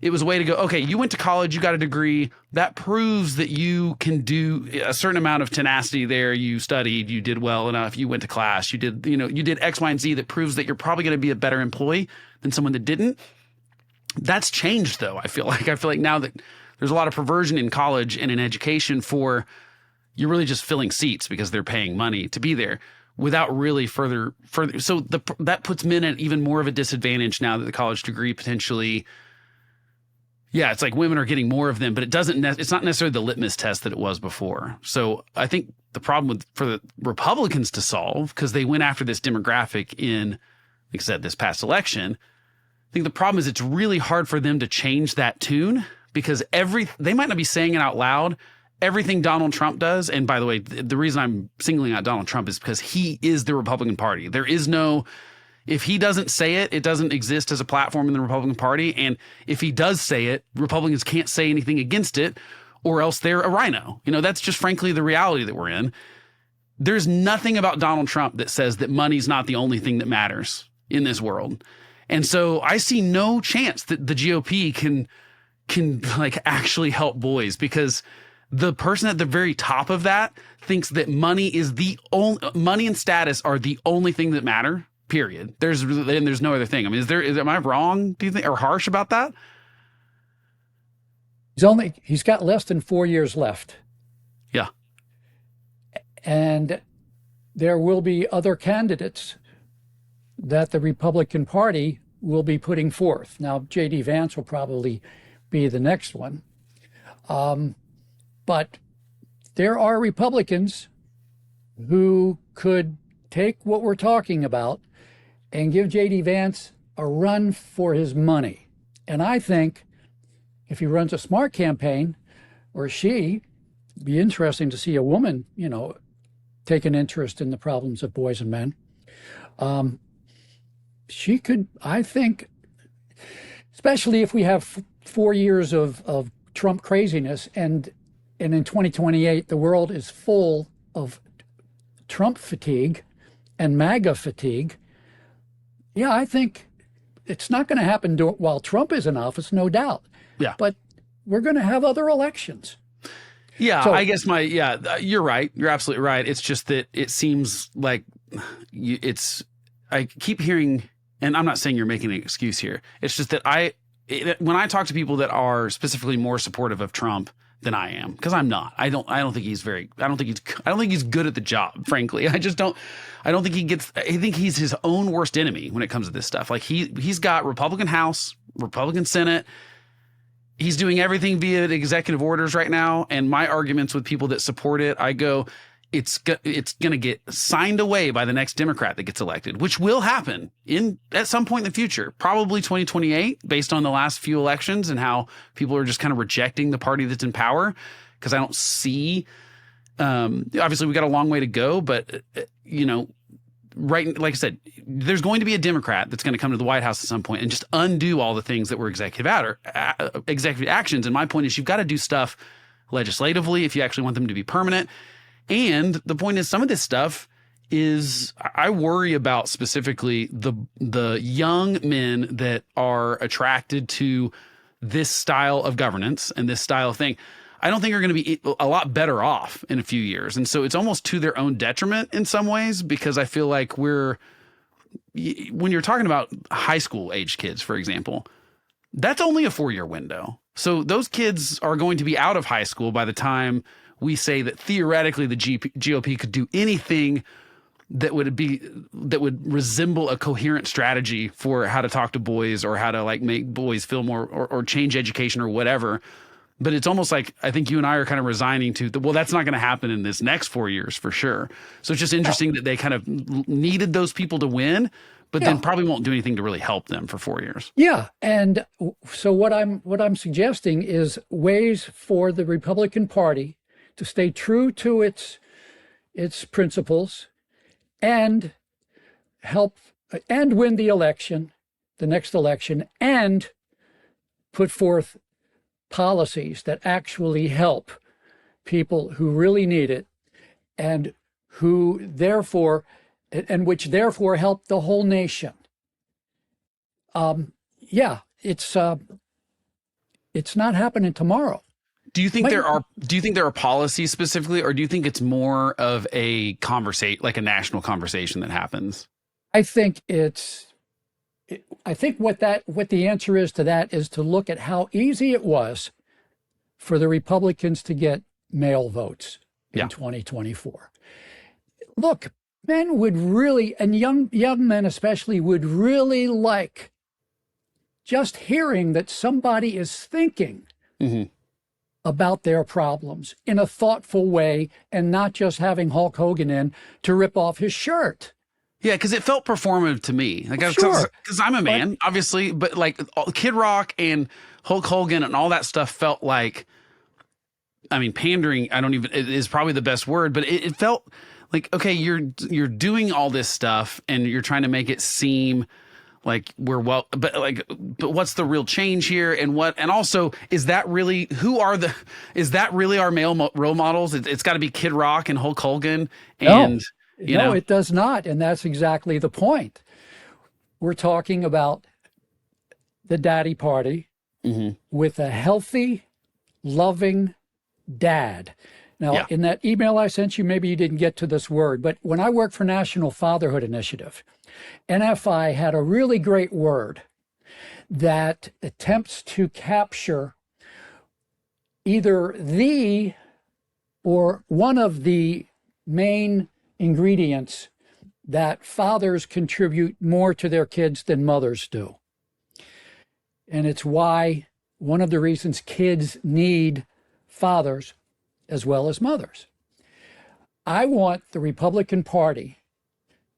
It was a way to go, okay, you went to college, you got a degree, that proves that you can do a certain amount of tenacity there. You studied, you did well enough, you went to class, you did X, Y, and Z that proves that you're probably going to be a better employee than someone that didn't. That's changed though. I feel like now that there's a lot of perversion in college and in education for you're really just filling seats because they're paying money to be there, without really further. So that puts men at even more of a disadvantage now that the college degree potentially, it's like women are getting more of them, but it's not necessarily the litmus test that it was before. So I think the problem for the Republicans to solve, because they went after this demographic in, like I said, this past election, I think the problem is it's really hard for them to change that tune, because they might not be saying it out loud. Everything Donald Trump does, and by the way, the reason I'm singling out Donald Trump is because he is the Republican Party. There is if he doesn't say it, it doesn't exist as a platform in the Republican Party. And if he does say it, Republicans can't say anything against it, or else they're a rhino. That's just frankly the reality that we're in. There's nothing about Donald Trump that says that money's not the only thing that matters in this world. And so I see no chance that the GOP can like actually help boys, because the person at the very top of that thinks that money and status are the only thing that matter, period. There's no other thing. I mean, am I wrong, do you think, or harsh about that? He's got less than 4 years left. Yeah. And there will be other candidates that the Republican Party will be putting forth. Now, J.D. Vance will probably be the next one. But there are Republicans who could take what we're talking about and give J.D. Vance a run for his money. And I think if he runs a smart campaign, or she, it'd be interesting to see a woman, take an interest in the problems of boys and men. She could, I think, especially if we have 4 years of Trump craziness, and in 2028, the world is full of Trump fatigue and MAGA fatigue. Yeah, I think it's not going to happen while Trump is in office, no doubt. Yeah. But we're going to have other elections. Yeah, so, I guess you're right. You're absolutely right. It's just that it seems like I keep hearing, and I'm not saying you're making an excuse here. It's just that when I talk to people that are specifically more supportive of Trump than I am, because I'm not. I don't think he's good at the job, frankly. I think he's his own worst enemy when it comes to this stuff. Like he's got Republican House, Republican Senate. He's doing everything via executive orders right now. And my arguments with people that support it, I go, it's going to get signed away by the next Democrat that gets elected, which will happen at some point in the future, probably 2028, based on the last few elections and how people are just kind of rejecting the party that's in power. Because I don't see, obviously we got a long way to go, but right, like I said, there's going to be a Democrat that's going to come to the White House at some point and just undo all the things that were executive actions. And my point is, you've got to do stuff legislatively if you actually want them to be permanent. And the point is, some of this stuff is, I worry about specifically the young men that are attracted to this style of governance and this style of thing. I don't think are going to be a lot better off in a few years. And so it's almost to their own detriment in some ways, because I feel like when you're talking about high school age kids, for example, that's only a 4-year window. So those kids are going to be out of high school by the time we say that theoretically the GOP could do anything that would resemble a coherent strategy for how to talk to boys or how to like make boys feel more or change education or whatever. But it's almost like I think you and I are kind of resigning to well, that's not going to happen in this next 4 years for sure. So it's just interesting that they kind of needed those people to win, but then probably won't do anything to really help them for 4 years. Yeah. And so what I'm suggesting is ways for the Republican Party to stay true to its principles and help and win the election, the next election, and put forth policies that actually help people who really need it and who therefore help the whole nation. It's not happening tomorrow. Do you think there are policies specifically, or do you think it's more of a conversation, like a national conversation that happens? I think what the answer is to that is to look at how easy it was for the Republicans to get mail votes in 2024. Look, men would really, and young men especially, would really like just hearing that somebody is thinking about their problems in a thoughtful way and not just having Hulk Hogan in to rip off his shirt. Yeah, because it felt performative to me. Like, sure. Because I'm a man, obviously, but like Kid Rock and Hulk Hogan and all that stuff felt like, I mean, pandering. It is probably the best word, but it felt like, okay, you're doing all this stuff and you're trying to make it seem like we're but what's the real change here? And also, is that really our male role models? It's got to be Kid Rock and Hulk Hogan and. No, it does not. And that's exactly the point. We're talking about the daddy party with a healthy, loving dad. Now, in that email I sent you, maybe you didn't get to this word, but when I worked for National Fatherhood Initiative, NFI had a really great word that attempts to capture either the or one of the main ingredients that fathers contribute more to their kids than mothers do. And it's why one of the reasons kids need fathers as well as mothers. I want the Republican Party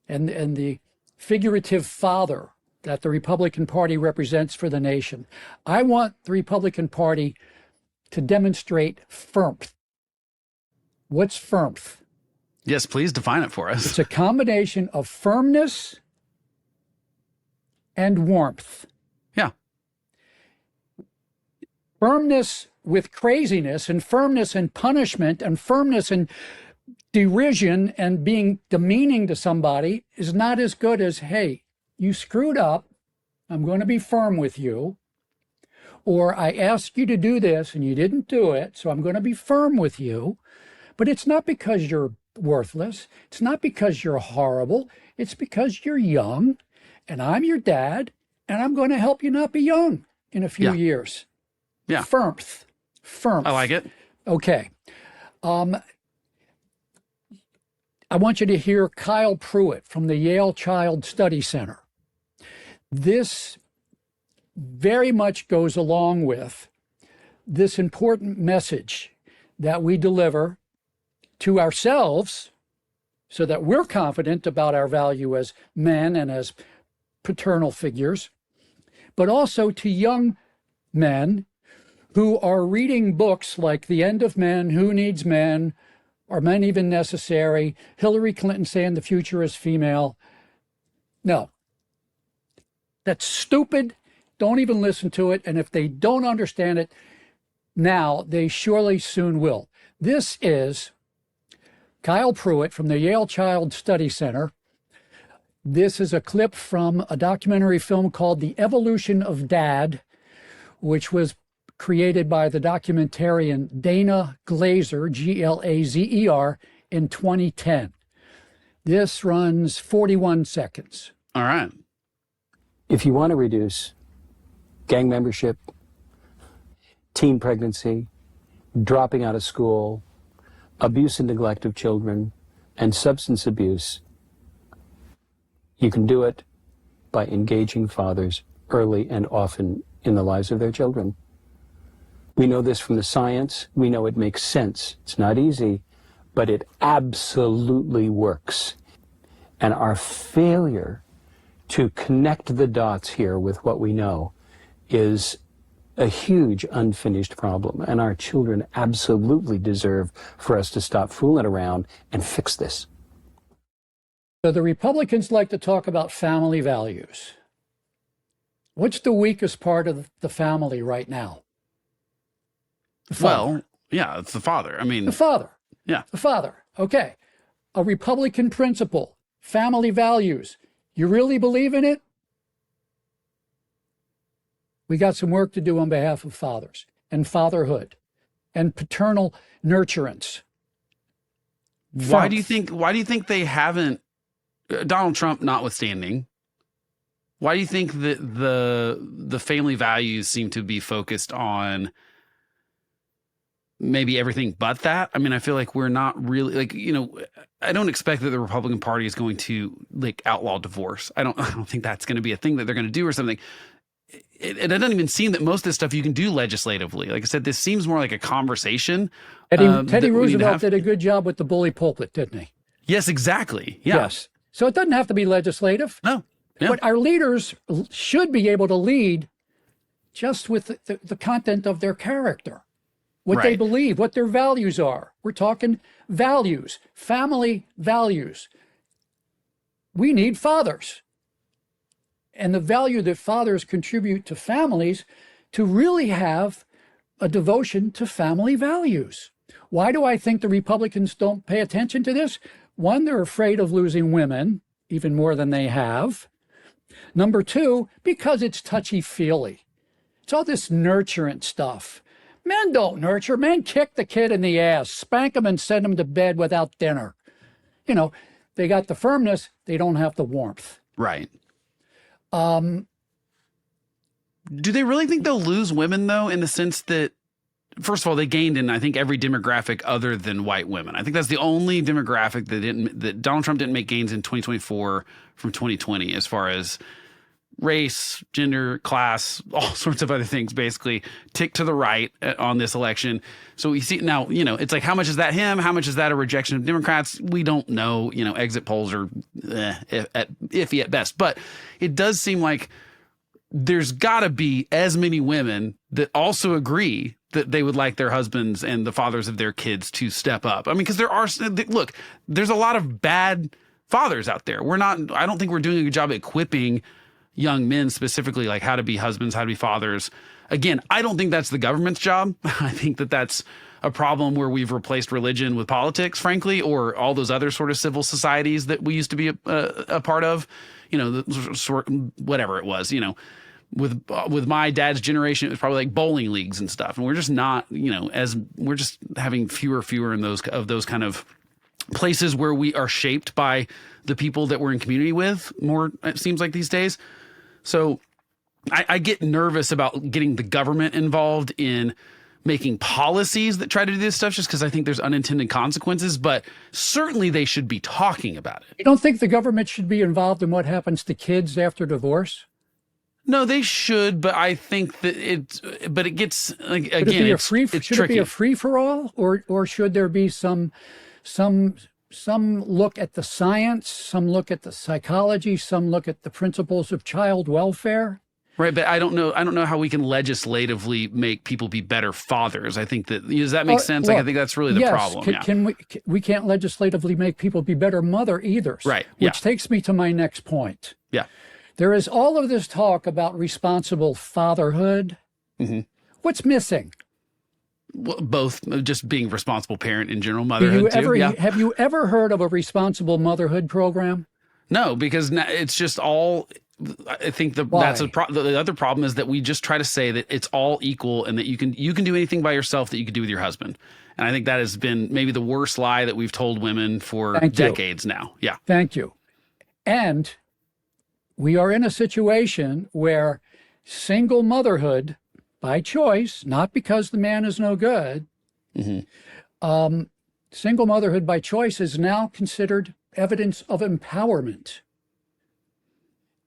and the figurative father that the Republican Party represents for the nation. I want the Republican Party to demonstrate firmth. What's firmth? Yes, please define it for us. It's a combination of firmness and warmth. Yeah. Firmness with craziness, and firmness and punishment, and firmness and derision and being demeaning to somebody is not as good as, hey, you screwed up, I'm going to be firm with you. Or I asked you to do this and you didn't do it, so I'm going to be firm with you. But it's not because you're worthless. It's not because you're horrible. It's because you're young and I'm your dad and I'm going to help you not be young in a few years. Yeah. Firmth. I like it. Okay. I want you to hear Kyle Pruitt from the Yale Child Study Center. This very much goes along with this important message that we deliver to ourselves so that we're confident about our value as men and as paternal figures, but also to young men who are reading books like The End of Men, Who Needs Men, Are Men Even Necessary, Hillary Clinton saying the future is female. No, that's stupid. Don't even listen to it. And if they don't understand it now, they surely soon will. This is Kyle Pruitt from the Yale Child Study Center. This is a clip from a documentary film called The Evolution of Dad, which was created by the documentarian Dana Glazer, Glazer, in 2010. This runs 41 seconds. All right. If you want to reduce gang membership, teen pregnancy, dropping out of school, abuse and neglect of children, and substance abuse, you can do it by engaging fathers early and often in the lives of their children. We know this from the science. We know it makes sense. It's not easy, but it absolutely works. And our failure to connect the dots here with what we know is a huge unfinished problem. And our children absolutely deserve for us to stop fooling around and fix this. So the Republicans like to talk about family values. What's the weakest part of the family right now? The father. Well, yeah, it's the father. I mean, the father. Yeah. The father. Okay. A Republican principle, family values. You really believe in it? We got some work to do on behalf of fathers and fatherhood and paternal nurturance. Why do you think they haven't, Donald Trump notwithstanding, why do you think that the family values seem to be focused on maybe everything but that? I mean, I feel like we're not really, like, you know, I don't expect that the Republican Party is going to like outlaw divorce. I don't think that's going to be a thing that they're going to do or something. It doesn't even seem that most of this stuff you can do legislatively. Like I said, this seems more like a conversation. Teddy Roosevelt did a good job with the bully pulpit, didn't he? Yes, exactly. Yeah. Yes. So it doesn't have to be legislative. No. Yeah. But our leaders should be able to lead just with the content of their character, what they believe, what their values are. We're talking values, family values. We need fathers. And the value that fathers contribute to families to really have a devotion to family values. Why do I think the Republicans don't pay attention to this? One, they're afraid of losing women, even more than they have. Number two, because it's touchy-feely. It's all this nurturant stuff. Men don't nurture. Men kick the kid in the ass, spank him and send him to bed without dinner. You know, they got the firmness, they don't have the warmth. Right. Do they really think they'll lose women, though, in the sense that, first of all, they gained in, I think, every demographic other than white women. I think that's the only demographic that Donald Trump didn't make gains in 2024 from 2020, as far as race, gender, class, all sorts of other things, basically tick to the right on this election. So we see now, you know, it's like, how much is that him? How much is that a rejection of Democrats? We don't know. You know, exit polls are iffy at best, but it does seem like there's got to be as many women that also agree that they would like their husbands and the fathers of their kids to step up. I mean, because there's a lot of bad fathers out there. I don't think we're doing a good job equipping young men specifically, like how to be husbands, how to be fathers. Again, I don't think that's the government's job. I think that that's a problem where we've replaced religion with politics, frankly, or all those other sort of civil societies that we used to be a part of, you know, whatever it was, you know, with my dad's generation, it was probably like bowling leagues and stuff. And we're just not, you know, we're just having fewer in those kind of places where we are shaped by the people that we're in community with more, it seems like these days. So I get nervous about getting the government involved in making policies that try to do this stuff, just because I think there's unintended consequences, but certainly they should be talking about it. You don't think the government should be involved in what happens to kids after divorce? No, they should, but I think that it gets, like, Should again, it be a free for all, or should there be some look at the science, some look at the psychology, some look at the principles of child welfare? Right, but I don't know how we can legislatively make people be better fathers. I think does that make sense? Well, like, I think that's really the problem. We can't legislatively make people be better mother either. Right. Which takes me to my next point. Yeah. There is all of this talk about responsible fatherhood. Mm-hmm. What's missing? Well, both, just being a responsible parent in general, motherhood too. Yeah. Have you ever heard of a responsible motherhood program? No, because it's just all. I think the other problem is that we just try to say that it's all equal and that you can do anything by yourself that you could do with your husband. And I think that has been maybe the worst lie that we've told women for decades now. Yeah. Thank you. And we are in a situation where single motherhood by choice, not because the man is no good, single motherhood by choice is now considered evidence of empowerment.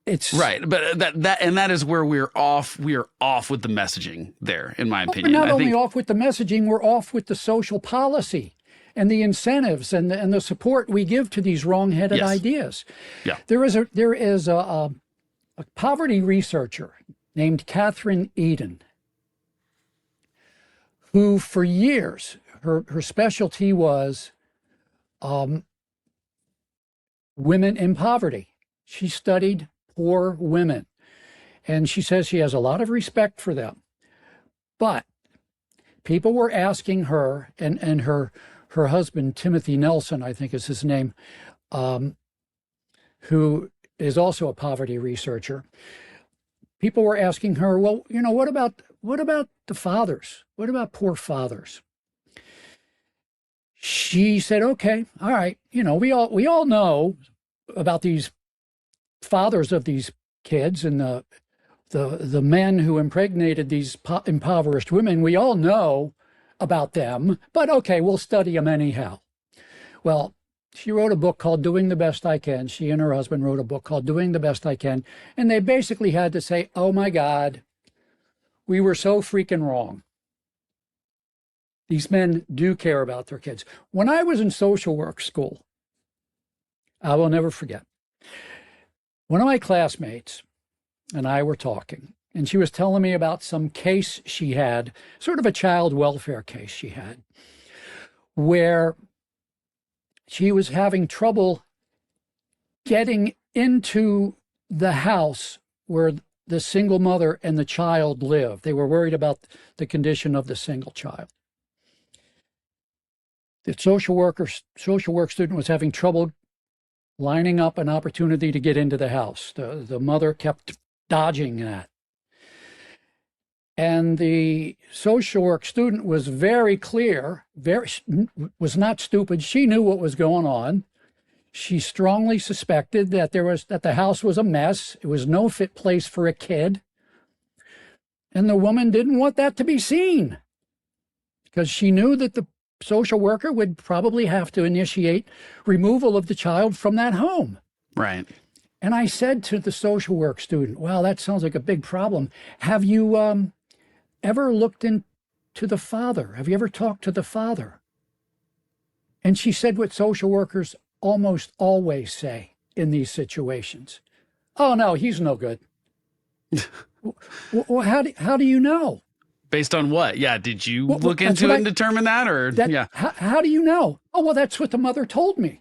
It's right, but that is where we're off. We are off with the messaging there, in my opinion. We're not only off with the messaging, we're off with the social policy and the incentives and the support we give to these wrong-headed ideas. Yeah. There is a poverty researcher named Catherine Eden, who for years, her specialty was women in poverty. She studied poor women, and she says she has a lot of respect for them. But people were asking her, and her husband, Timothy Nelson, I think is his name, who is also a poverty researcher. People were asking her, well, what about the fathers? What about poor fathers? She said, okay, all right, we all know about these fathers of these kids and the men who impregnated these impoverished women. We all know about them, but okay, we'll study them anyhow. Well, she wrote a book called Doing the Best I Can. She and her husband wrote a book called Doing the Best I Can. And they basically had to say, oh my God, we were so freaking wrong. These men do care about their kids. When I was in social work school, I will never forget, one of my classmates and I were talking, and she was telling me about some case she had, sort of a child welfare case she had, where she was having trouble getting into the house where the single mother and the child lived. They were worried about the condition of the single child. The social work student was having trouble lining up an opportunity to get into the house. The mother kept dodging that. And the social work student was very clear, was not stupid. She knew what was going on. She strongly suspected that the house was a mess. It was no fit place for a kid. And the woman didn't want that to be seen, because she knew that the social worker would probably have to initiate removal of the child from that home. Right. And I said to the social work student, wow, that sounds like a big problem. Have you ever looked into the father? Have you ever talked to the father? And she said what social workers almost always say in these situations. Oh, no, he's no good. Well, how do you know? Based on what? Yeah. Did you look into it and determine that, or yeah? How do you know? Oh, well, that's what the mother told me.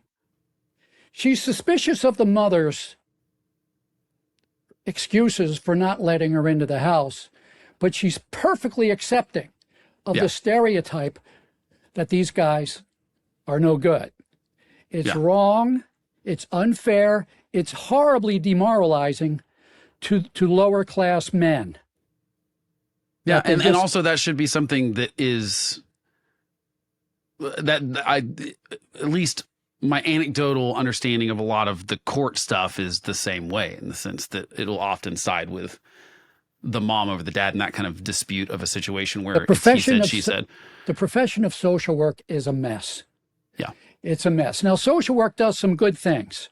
She's suspicious of the mother's excuses for not letting her into the house, but she's perfectly accepting of the stereotype that these guys are no good. It's wrong. It's unfair. It's horribly demoralizing to lower class men. Yeah, and also that should be something that is, that at least my anecdotal understanding of a lot of the court stuff is the same way, in the sense that it'll often side with the mom over the dad in that kind of dispute of a situation where it's he said, she said. The profession of social work is a mess. Yeah. It's a mess. Now, social work does some good things.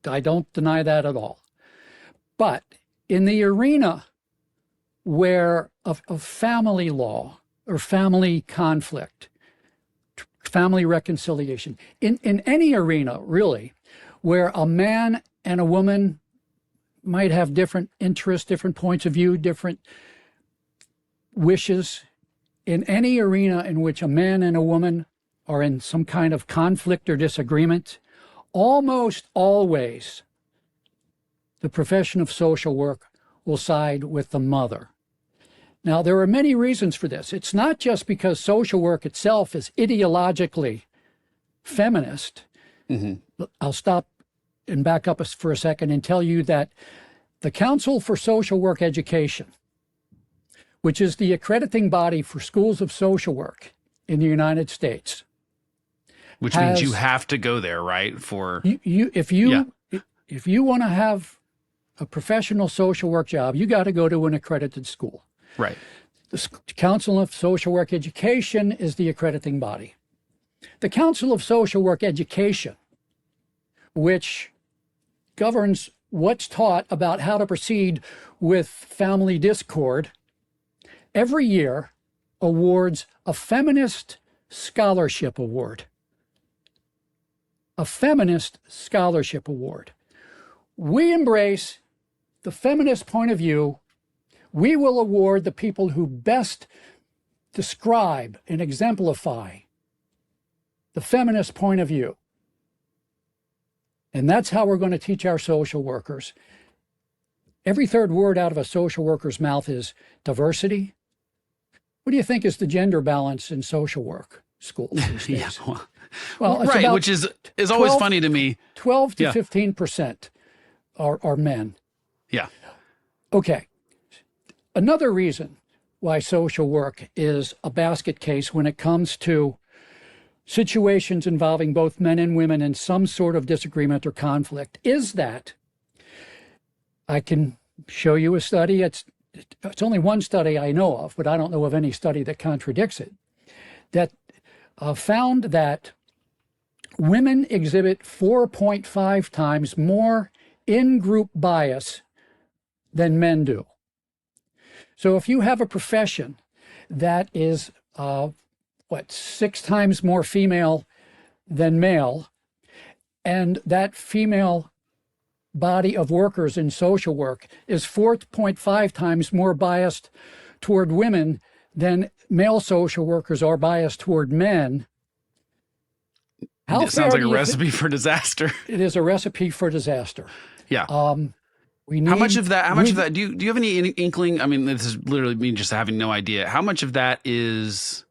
I don't deny that at all. But in the arena where of family law or family conflict, family reconciliation, in any arena, really, where a man and a woman might have different interests, different points of view, different wishes, in any arena in which a man and a woman are in some kind of conflict or disagreement, almost always the profession of social work will side with the mother. Now, there are many reasons for this. It's not just because social work itself is ideologically feminist. Mm-hmm. I'll stop and back up for a second and tell you that the Council for Social Work Education, which is the accrediting body for schools of social work in the United States. Which means you have to go there, right? For if you want to have a professional social work job, you got to go to an accredited school. Right. The Council of Social Work Education is the accrediting body. The Council of Social Work Education, which governs what's taught about how to proceed with family discord, every year awards a Feminist Scholarship Award. A Feminist Scholarship Award. We embrace the feminist point of view. We will award the people who best describe and exemplify the feminist point of view. And that's how we're going to teach our social workers. Every third word out of a social worker's mouth is diversity. What do you think is the gender balance in social work schools these days? Yeah, well, it's right, about which is always funny to me. 12 to 15% are men. Yeah. Okay. Another reason why social work is a basket case when it comes to situations involving both men and women in some sort of disagreement or conflict is that I can show you a study. It's only one study I know of, but I don't know of any study that contradicts it, that found that women exhibit 4.5 times more in-group bias than men do. So if you have a profession that is, 6 times more female than male, and that female body of workers in social work is 4.5 times more biased toward women than male social workers are biased toward men. It sounds like a recipe for disaster. It is a recipe for disaster. Yeah. We need, how much of that, do you have any inkling? I mean, this is literally me just having no idea. How much of that is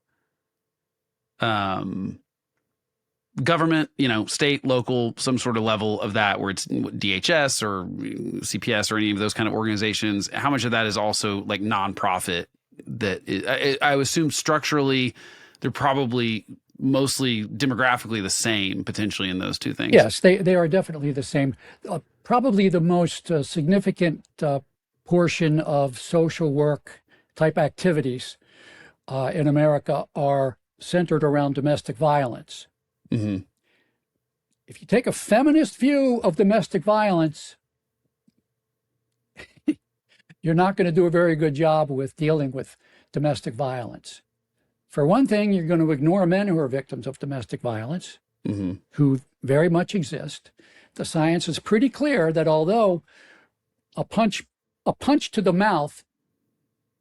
government, state, local, some sort of level of that where it's DHS or CPS or any of those kind of organizations? How much of that is also like nonprofit that I assume structurally they're probably mostly demographically the same potentially in those two things? Yes, they are definitely the same. Probably the most significant portion of social work type activities in America are centered around domestic violence. Mm-hmm. If you take a feminist view of domestic violence, you're not going to do a very good job with dealing with domestic violence. For one thing, you're going to ignore men who are victims of domestic violence, mm-hmm. who very much exist. The science is pretty clear that although a punch to the mouth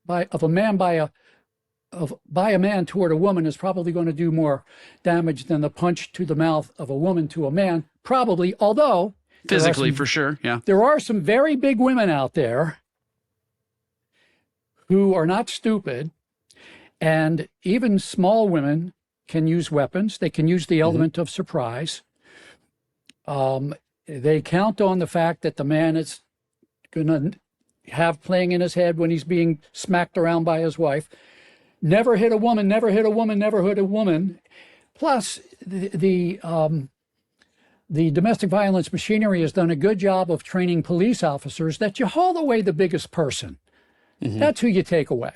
of a man by a man toward a woman is probably going to do more damage than the punch to the mouth of a woman to a man, probably, although physically, for sure. Yeah. There are some very big women out there who are not stupid, and even small women can use weapons. They can use the element of surprise. They count on the fact that the man is going to have playing in his head when he's being smacked around by his wife. Never hit a woman, never hit a woman, never hit a woman. Plus, the domestic violence machinery has done a good job of training police officers that you haul away the biggest person. Mm-hmm. That's who you take away.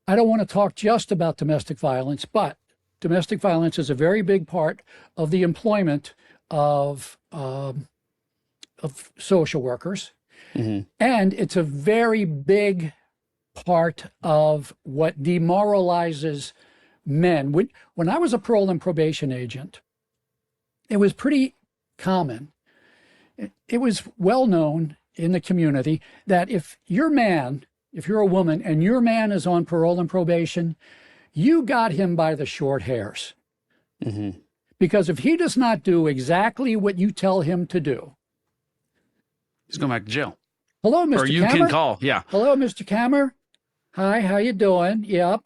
I don't want to talk just about domestic violence, but domestic violence is a very big part of the employment of social workers. Mm-hmm. And it's a very big part of what demoralizes men. When I was a parole and probation agent, it was pretty common. It was well known in the community that if you're a woman and your man is on parole and probation, you got him by the short hairs. Mm-hmm. Because if he does not do exactly what you tell him to do, he's going back to jail. Hello, Mr. Kammer. Or you can call, yeah. Hello, Mr. Kammer. Hi, how you doing? Yep,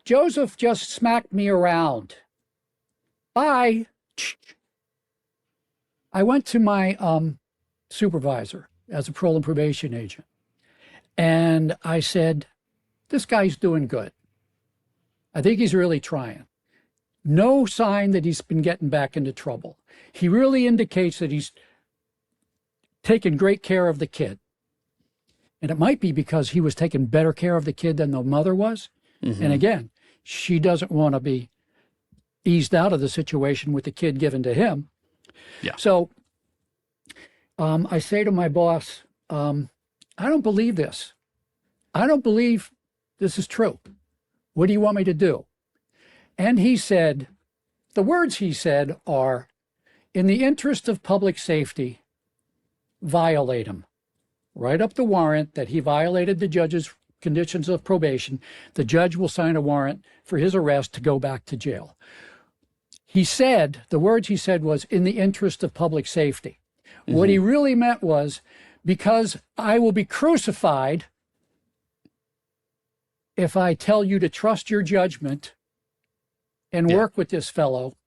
Joseph just smacked me around. Bye. I went to my supervisor as a parole and probation agent, and I said, this guy's doing good. I think he's really trying. No sign that he's been getting back into trouble. He really indicates that he's taken great care of the kid. And it might be because he was taking better care of the kid than the mother was. And again, she doesn't want to be eased out of the situation with the kid given to him. Yeah. So I say to my boss, I don't believe this. I don't believe this is true. What do you want me to do? And he said, the words he said are, in the interest of public safety, violate him. Write up the warrant that he violated the judge's conditions of probation. The judge will sign a warrant for his arrest to go back to jail. He said, the words he said was, in the interest of public safety. What he really meant was, because I will be crucified if I tell you to trust your judgment and work with this fellow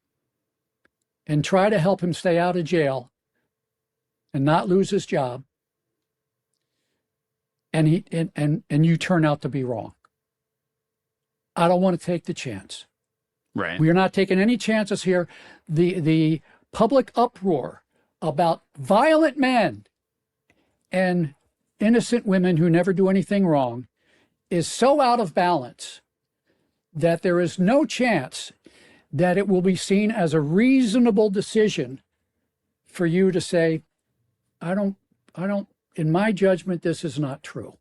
and try to help him stay out of jail and not lose his job, and you turn out to be wrong. I don't want to take the chance. Right. We are not taking any chances here. The public uproar about violent men and innocent women who never do anything wrong is so out of balance that there is no chance that it will be seen as a reasonable decision for you to say, I don't, in my judgment, this is not true.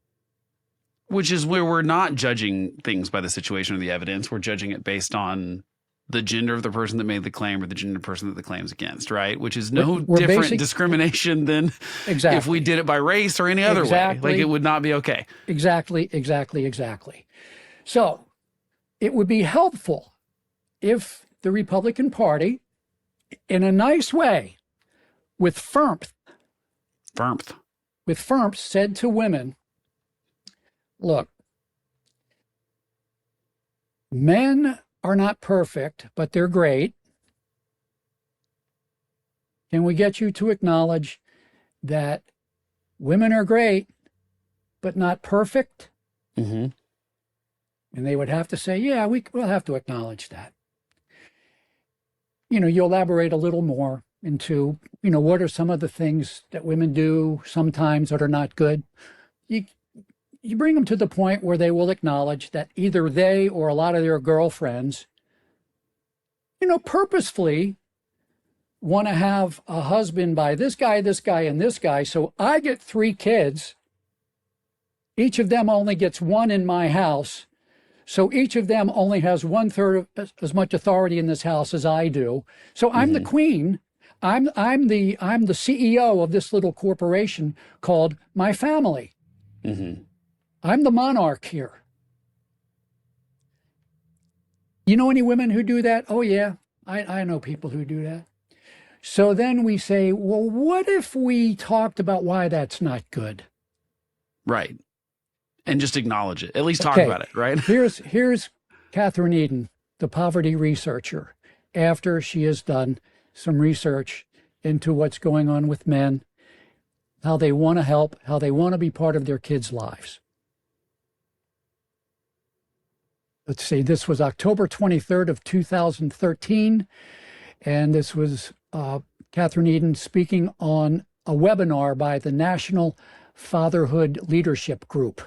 Which is where we're not judging things by the situation or the evidence. We're judging it based on the gender of the person that made the claim or the gender of the person that the claim's against, right? Which is no different discrimination than if we did it by race or any other way. Like, it would not be okay. Exactly. So it would be helpful if the Republican Party, in a nice way, with firmth, said to women, look, men are not perfect, but they're great. Can we get you to acknowledge that women are great, but not perfect? And they would have to say, yeah, we'll have to acknowledge that. You elaborate a little more into, what are some of the things that women do sometimes that are not good. You bring them to the point where they will acknowledge that either they or a lot of their girlfriends, purposefully want to have a husband by this guy, and this guy. So I get 3 kids. Each of them only gets 1 in my house. So each of them only has 1/3 of as much authority in this house as I do. So I'm the queen. I'm the CEO of this little corporation called my family. I'm the monarch here. You know any women who do that? Oh, yeah, I know people who do that. So then we say, well, what if we talked about why that's not good? Right. And just acknowledge it. At least talk about it, right? Here's Catherine Eden, the poverty researcher, after she has done some research into what's going on with men, how they want to help, how they want to be part of their kids' lives. Let's see, this was October 23rd of 2013, and this was Catherine Eden speaking on a webinar by the National Fatherhood Leadership Group.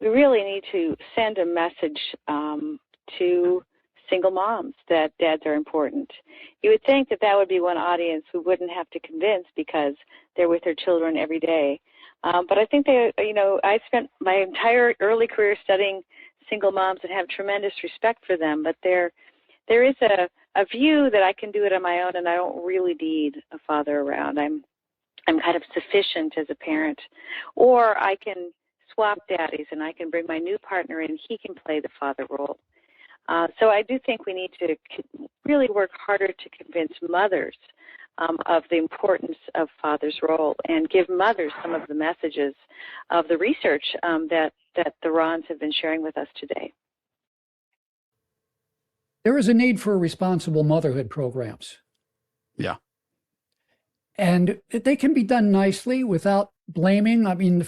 We really need to send a message to single moms that dads are important. You would think that would be one audience we wouldn't have to convince because they're with their children every day. But I think I spent my entire early career studying single moms and have tremendous respect for them. But there is a view that I can do it on my own and I don't really need a father around. I'm kind of sufficient as a parent. Or I can swap daddies and I can bring my new partner in. He can play the father role. So I do think we need to really work harder to convince mothers of the importance of father's role and give mothers some of the messages of the research that the Rons have been sharing with us today. There is a need for responsible motherhood programs. Yeah. And they can be done nicely without blaming. I mean,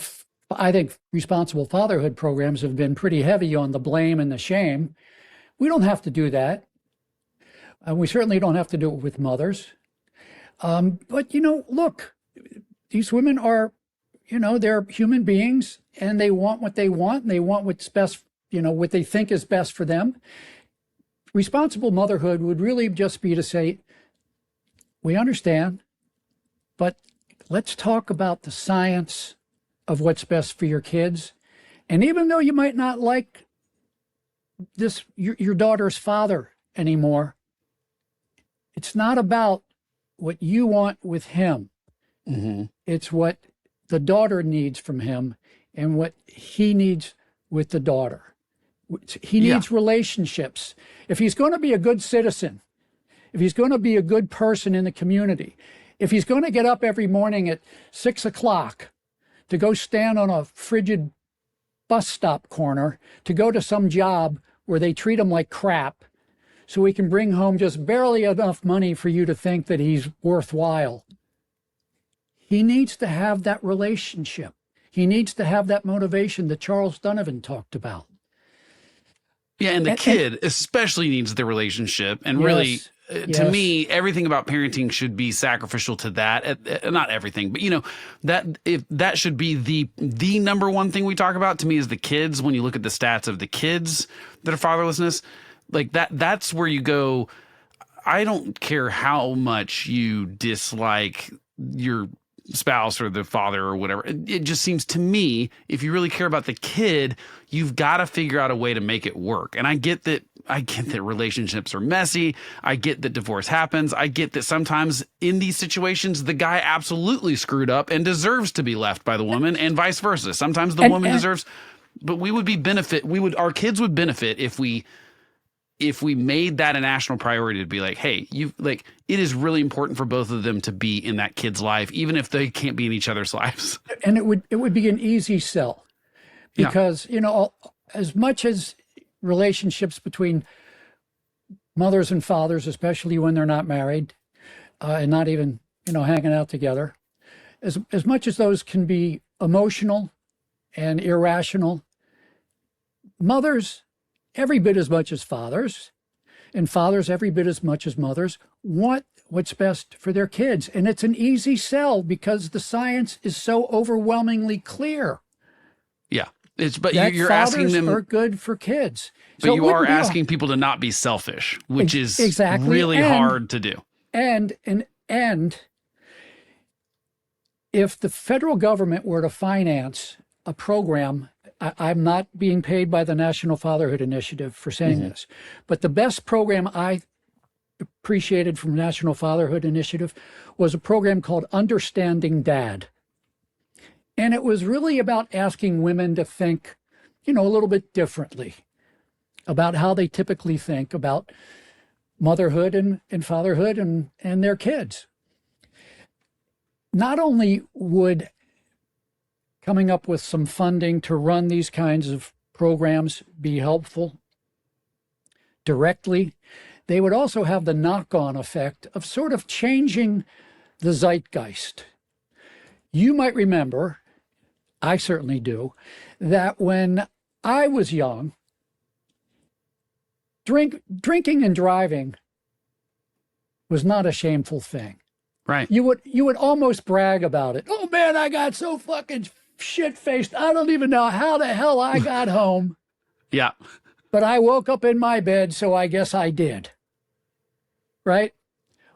I think responsible fatherhood programs have been pretty heavy on the blame and the shame. We don't have to do that. We certainly don't have to do it with mothers. But, look, these women are, they're human beings and they want what they want and they want what's best, what they think is best for them. Responsible motherhood would really just be to say, we understand, but let's talk about the science of what's best for your kids. And even though you might not like your daughter's father anymore, it's not about what you want with him. Mm-hmm. It's what the daughter needs from him and what he needs with the daughter. He needs relationships. If he's going to be a good citizen, if he's going to be a good person in the community, if he's going to get up every morning at 6 o'clock to go stand on a frigid bus stop corner, to go to some job where they treat him like crap, so he can bring home just barely enough money for you to think that he's worthwhile. He needs to have that relationship. He needs to have that motivation that Charles Donovan talked about. Yeah, and the kid especially needs the relationship. And really, to me, everything about parenting should be sacrificial to that. Not everything, but that should be the number one thing we talk about to me is the kids. When you look at the stats of the kids that are fatherlessness, like that's where you go, I don't care how much you dislike your spouse or the father or whatever. It just seems to me, if you really care about the kid, you've got to figure out a way to make it work. And I get that relationships are messy. I get that divorce happens. I get that sometimes in these situations, the guy absolutely screwed up and deserves to be left by the woman and vice versa. Sometimes the woman deserves, but our kids would benefit if we made that a national priority to be like, hey, it is really important for both of them to be in that kid's life, even if they can't be in each other's lives. And it would be an easy sell because, as much as relationships between mothers and fathers, especially when they're not married and not even, hanging out together, as much as those can be emotional and irrational, mothers, every bit as much as fathers, and fathers every bit as much as mothers, want what's best for their kids. And it's an easy sell because the science is so overwhelmingly clear. Yeah. But you're asking them are good for kids. But so you are asking people to not be selfish, which is really hard to do. And if the federal government were to finance a program, I'm not being paid by the National Fatherhood Initiative for saying this, but the best program I appreciated from National Fatherhood Initiative was a program called Understanding Dad. And it was really about asking women to think, a little bit differently about how they typically think about motherhood and fatherhood and their kids. Not only would coming up with some funding to run these kinds of programs be helpful directly, they would also have the knock-on effect of sort of changing the zeitgeist. You might remember, I certainly do, that when I was young, drinking and driving was not a shameful thing. Right. You would almost brag about it. Oh man, I got so fucking shit-faced. I don't even know how the hell I got home. Yeah. But I woke up in my bed, so I guess I did. Right?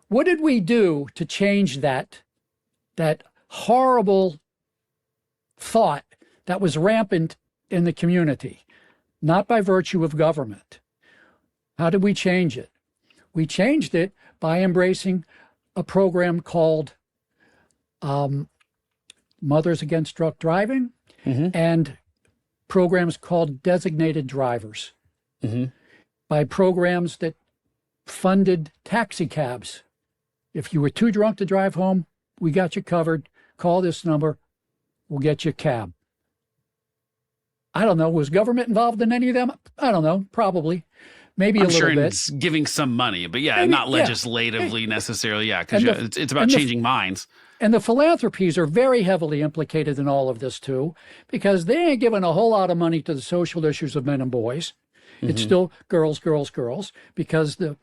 What did we do to change that horrible thought that was rampant in the community? Not by virtue of government. How did we change it? We changed it by embracing a program called Mothers Against Drunk Driving and programs called Designated Drivers. By programs that funded taxi cabs. If you were too drunk to drive home, we got you covered. Call this number. We'll get you a cab. I don't know. Was government involved in any of them? I don't know. Probably. Maybe a little bit. It's giving some money, but not legislatively necessarily. Yeah, because it's about changing minds. And the philanthropies are very heavily implicated in all of this too, because they ain't giving a whole lot of money to the social issues of men and boys. It's still girls, girls, girls, because the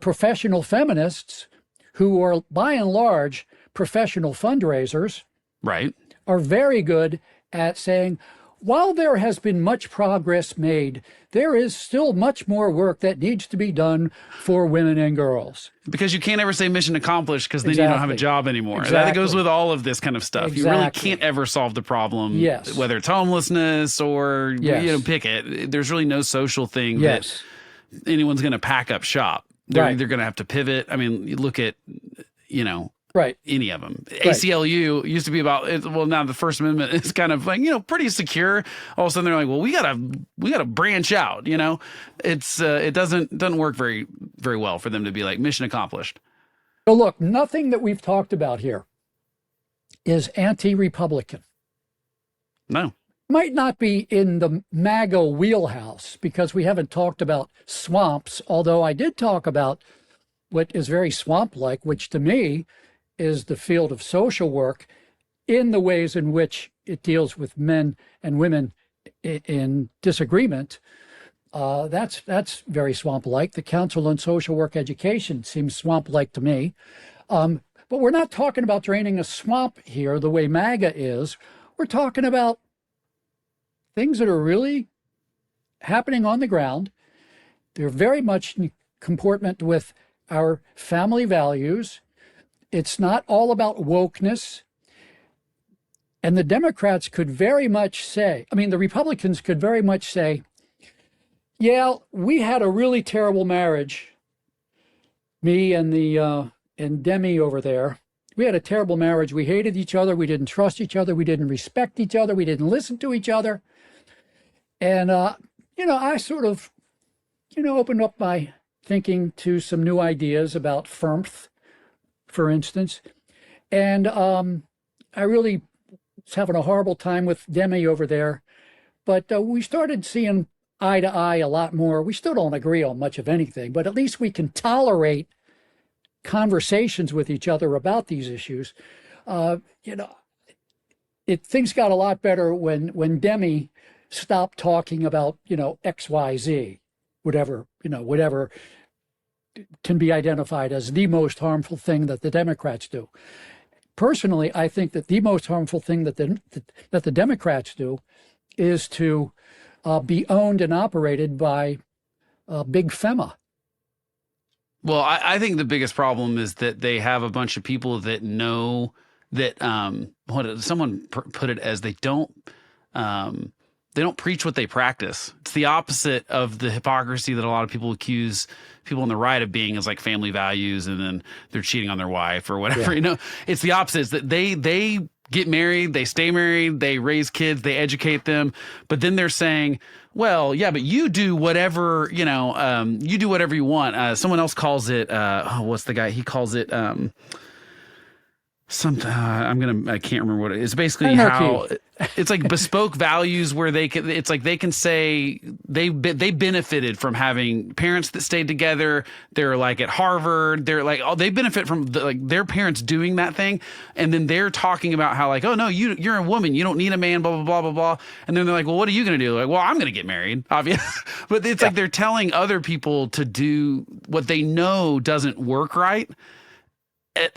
professional feminists, who are by and large professional fundraisers, right, are very good at saying, while there has been much progress made, there is still much more work that needs to be done for women and girls. Because you can't ever say mission accomplished, because then you don't have a job anymore. That goes with all of this kind of stuff. You really can't ever solve the problem, whether it's homelessness or, pick it. There's really no social thing that anyone's going to pack up shop. They're either going to have to pivot. I mean, you look at, any of them. ACLU used to be about, now the First Amendment is kind of like, pretty secure. All of a sudden they're like, well, we gotta branch out, It's, it doesn't work very, very well for them to be like mission accomplished. So look, nothing that we've talked about here is anti-Republican. No. Might not be in the MAGA wheelhouse because we haven't talked about swamps, although I did talk about what is very swamp-like, which to me is the field of social work in the ways in which it deals with men and women in disagreement. That's very swamp-like. The Council on Social Work Education seems swamp-like to me. But we're not talking about draining a swamp here the way MAGA is. We're talking about things that are really happening on the ground. They're very much in comportment with our family values. It's not all about wokeness. And the Democrats could very much say, the Republicans could very much say, yeah, we had a really terrible marriage. Me and and Demi over there. We had a terrible marriage. We hated each other. We didn't trust each other. We didn't respect each other. We didn't listen to each other. And, I sort of, opened up my thinking to some new ideas about FERMF, for instance. And I really was having a horrible time with Demi over there. But we started seeing eye to eye a lot more. We still don't agree on much of anything, but at least we can tolerate conversations with each other about these issues. Things got a lot better when Demi stopped talking about, XYZ, whatever can be identified as the most harmful thing that the Democrats do. Personally, I think that the most harmful thing that the Democrats do is to be owned and operated by Big Pharma. Well, I think the biggest problem is that they have a bunch of people that know that someone put it as they don't preach what they practice. It's the opposite of the hypocrisy that a lot of people accuse people on the right of being, as like family values, and then they're cheating on their wife or whatever. It's the opposite. It's that they get married, they stay married, they raise kids, they educate them, but then they're saying, well, yeah, but you do whatever, you do whatever you want. Someone else calls it, what's the guy? He calls it, I can't remember what it is. Basically how it's like bespoke values where they can say they benefited from having parents that stayed together. They're like at Harvard. They're like, they benefit from their parents doing that thing. And then they're talking about how like, oh no, you're a woman. You don't need a man, blah, blah, blah, blah, blah. And then they're like, well, what are you going to do? Like, well, I'm going to get married, obviously. But it's like they're telling other people to do what they know doesn't work right.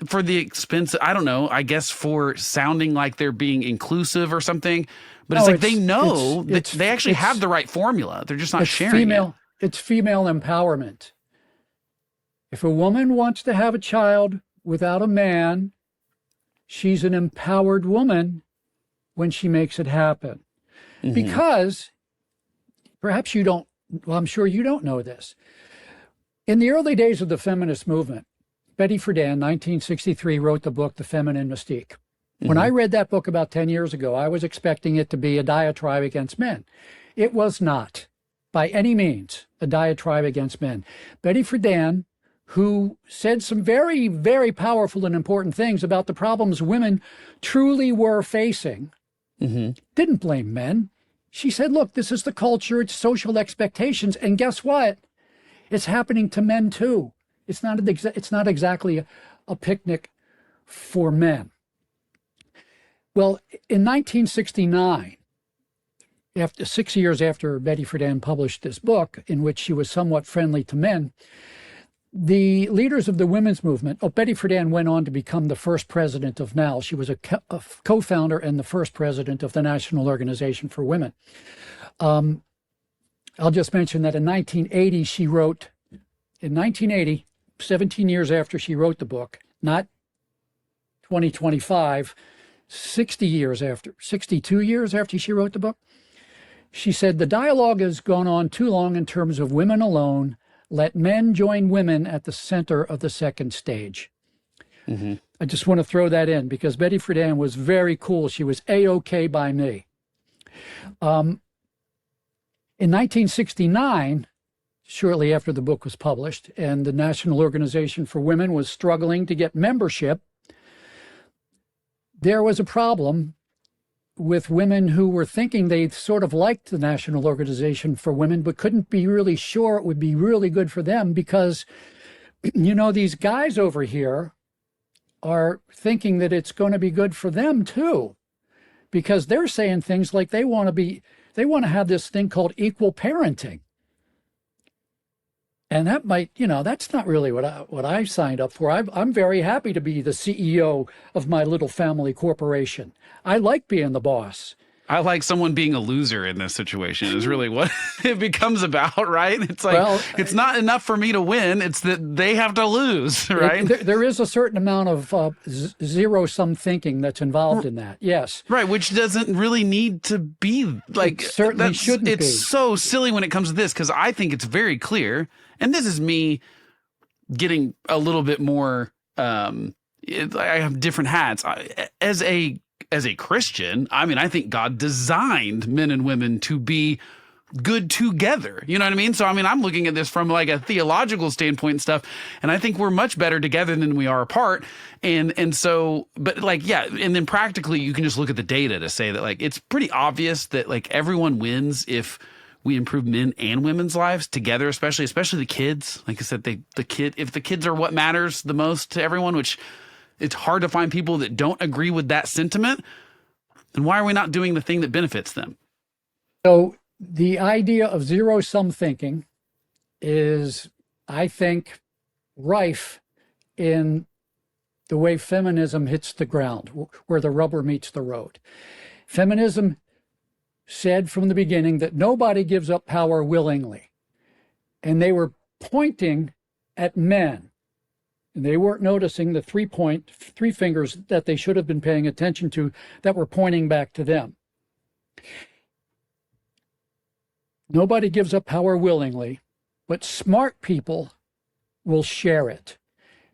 For the expense, I don't know, I guess for sounding like they're being inclusive or something. But they know that they actually have the right formula. They're just not sharing it. It's female empowerment. If a woman wants to have a child without a man, she's an empowered woman when she makes it happen. Mm-hmm. Because perhaps you don't, well, I'm sure you don't know this. In the early days of the feminist movement, Betty Friedan, 1963, wrote the book, The Feminine Mystique. Mm-hmm. When I read that book about 10 years ago, I was expecting it to be a diatribe against men. It was not, by any means, a diatribe against men. Betty Friedan, who said some very, very powerful and important things about the problems women truly were facing, didn't blame men. She said, look, this is the culture, it's social expectations, and guess what? It's happening to men too. It's not exactly a picnic for men. Well, in 1969, 6 years after Betty Friedan published this book, in which she was somewhat friendly to men, the leaders of the women's movement, Betty Friedan went on to become the first president of NAL. She was a co-founder and the first president of the National Organization for Women. I'll just mention that in 1980, she wrote, 17 years after she wrote the book, not 2025, 62 years after she wrote the book, she said, the dialogue has gone on too long in terms of women alone. Let men join women at the center of the second stage. Mm-hmm. I just want to throw that in because Betty Friedan was very cool. She was A-OK by me. In 1969, shortly after the book was published, and the National Organization for Women was struggling to get membership, there was a problem with women who were thinking they sort of liked the National Organization for Women, but couldn't be really sure it would be really good for them because, you know, these guys over here are thinking that it's going to be good for them too, because they're saying things like they want to have this thing called equal parenting. And that might, you know, that's not really what I signed up for. I'm very happy to be the CEO of my little family corporation. I like being the boss. I like someone being a loser in this situation is really what it becomes about, right? It's like, well, it's not enough for me to win. It's that they have to lose, right? There is a certain amount of zero-sum thinking that's involved in that, yes. Right, which doesn't really need to be like... It certainly shouldn't be. It's so silly when it comes to this because I think it's very clear, and this is me getting a little bit more... I have different hats. As a Christian, I mean, I think God designed men and women to be good together. You know what I mean? So, I mean, I'm looking at this from like a theological standpoint and stuff, and I think we're much better together than we are apart. And so, but like, yeah, and then practically you can just look at the data to say that like, it's pretty obvious that like everyone wins if we improve men and women's lives together, especially the kids. Like I said, if the kids are what matters the most to everyone, which it's hard to find people that don't agree with that sentiment, then why are we not doing the thing that benefits them? So the idea of zero-sum thinking is, I think, rife in the way feminism hits the ground, where the rubber meets the road. Feminism said from the beginning that nobody gives up power willingly, and they were pointing at men. And they weren't noticing the three fingers that they should have been paying attention to that were pointing back to them. Nobody gives up power willingly, but smart people will share it.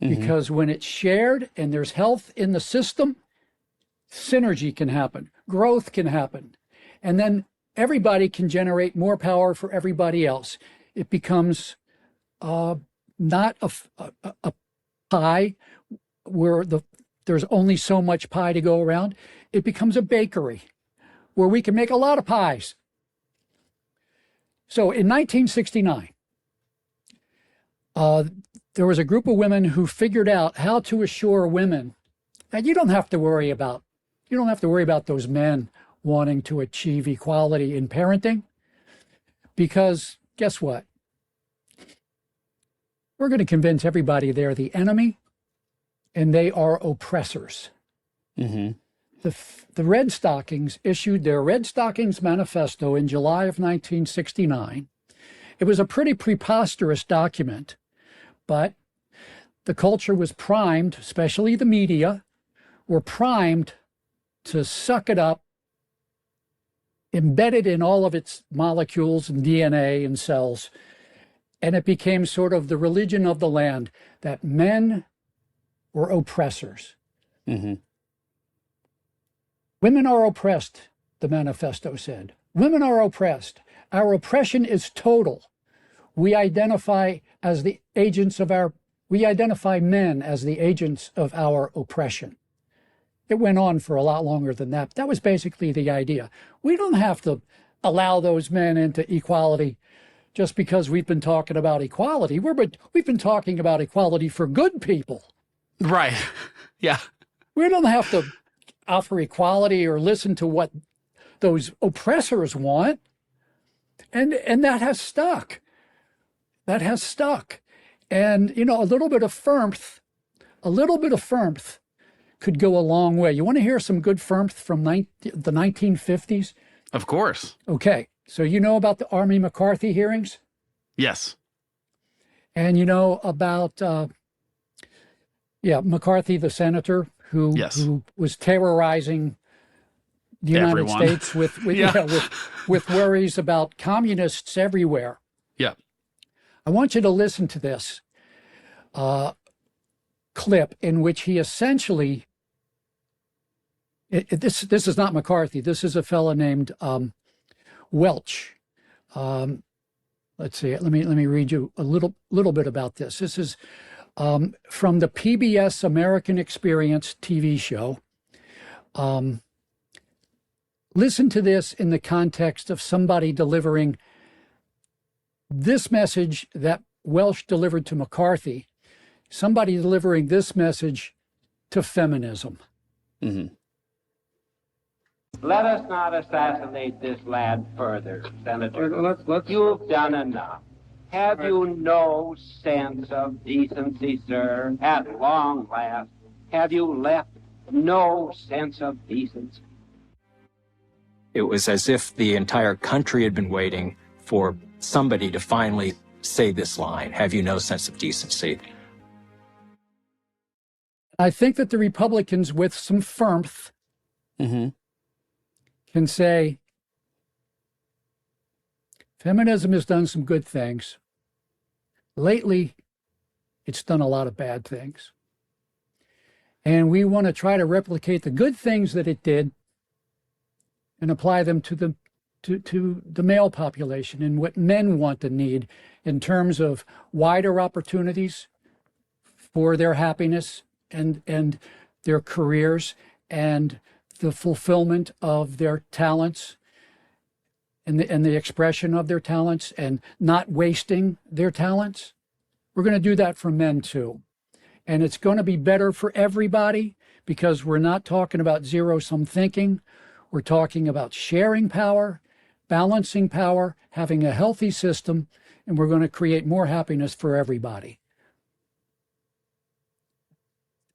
Mm-hmm. Because when it's shared and there's health in the system, synergy can happen, growth can happen, and then everybody can generate more power for everybody else. It becomes not a pie where there's only so much pie to go around. It becomes a bakery where we can make a lot of pies. So in 1969, there was a group of women who figured out how to assure women that you don't have to worry about those men wanting to achieve equality in parenting, because guess what? We're going to convince everybody they're the enemy and they are oppressors. Mm-hmm. The Red Stockings issued their Red Stockings Manifesto in July of 1969. It was a pretty preposterous document, but the culture was primed, especially the media, were primed to suck it up, embed it in all of its molecules and DNA and cells. And it became sort of the religion of the land that men were oppressors. Mm-hmm. Women are oppressed, the manifesto said. Women are oppressed. Our oppression is total. We identify men as the agents of our oppression. It went on for a lot longer than that. That was basically the idea. We don't have to allow those men into equality just because we've been talking about equality. We've been talking about equality for good people. Right. Yeah. We don't have to offer equality or listen to what those oppressors want. And that has stuck. That has stuck. And, you know, a little bit of firmth could go a long way. You want to hear some good firmth from the 1950s? Of course. Okay. So you know about the Army McCarthy hearings? Yes. And you know about, McCarthy, the senator who was terrorizing the United States with worries about communists everywhere. Yeah. I want you to listen to this clip in which he essentially, this is not McCarthy. This is a fellow named Welch. Let's see. Let me read you a little bit about this. This is from the PBS American Experience TV show. Listen to this in the context of somebody delivering this message that Welch delivered to McCarthy, somebody delivering this message to feminism. Mm-hmm. Let us not assassinate this lad further, Senator. You've done enough. Have you no sense of decency, sir? At long last, have you left no sense of decency? It was as if the entire country had been waiting for somebody to finally say this line, have you no sense of decency? I think that the Republicans with some firmth can say, feminism has done some good things. Lately, it's done a lot of bad things. And we want to try to replicate the good things that it did and apply them to the male population and what men want and need in terms of wider opportunities for their happiness and their careers and the fulfillment of their talents and the expression of their talents and not wasting their talents. We're going to do that for men too. And it's going to be better for everybody because we're not talking about zero-sum thinking. We're talking about sharing power, balancing power, having a healthy system, and we're going to create more happiness for everybody.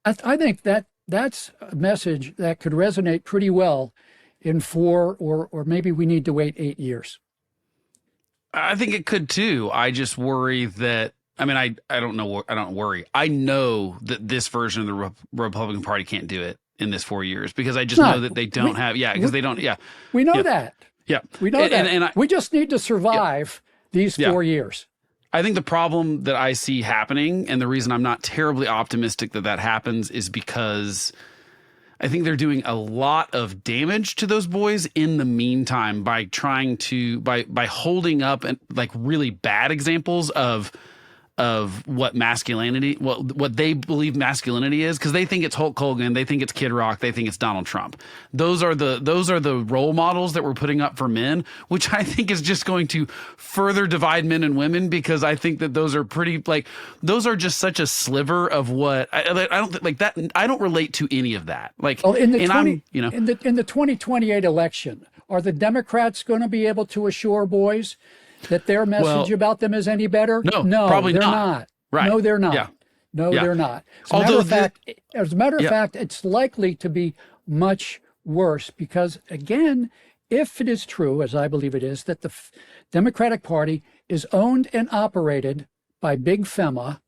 I think that's a message that could resonate pretty well in 4 or maybe we need to wait 8 years. I think it could too. I just worry that, I mean, I don't know. I don't worry. I know that this version of the Republican Party can't do it in this 4 years because I just know that they don't have, because they don't, We know that. Yeah. We know that. And we just need to survive these 4 years. I think the problem that I see happening, and the reason I'm not terribly optimistic that that happens, is because I think they're doing a lot of damage to those boys in the meantime by trying to, by holding up and like really bad examples of what masculinity, what they believe masculinity is, because they think it's Hulk Hogan, they think it's Kid Rock, they think it's Donald Trump. Those are the role models that we're putting up for men, which I think is just going to further divide men and women, because I think that those are pretty, like, those are just such a sliver of what I don't think, like that. I don't relate to any of that. Like, in the 2028 election, are the Democrats going to be able to assure boys that their message about them is any better? No, probably they're not. Right. No, they're not. Yeah. No, they're not. As a matter of fact, it's likely to be much worse because, again, if it is true, as I believe it is, that the Democratic Party is owned and operated by Big Pharma,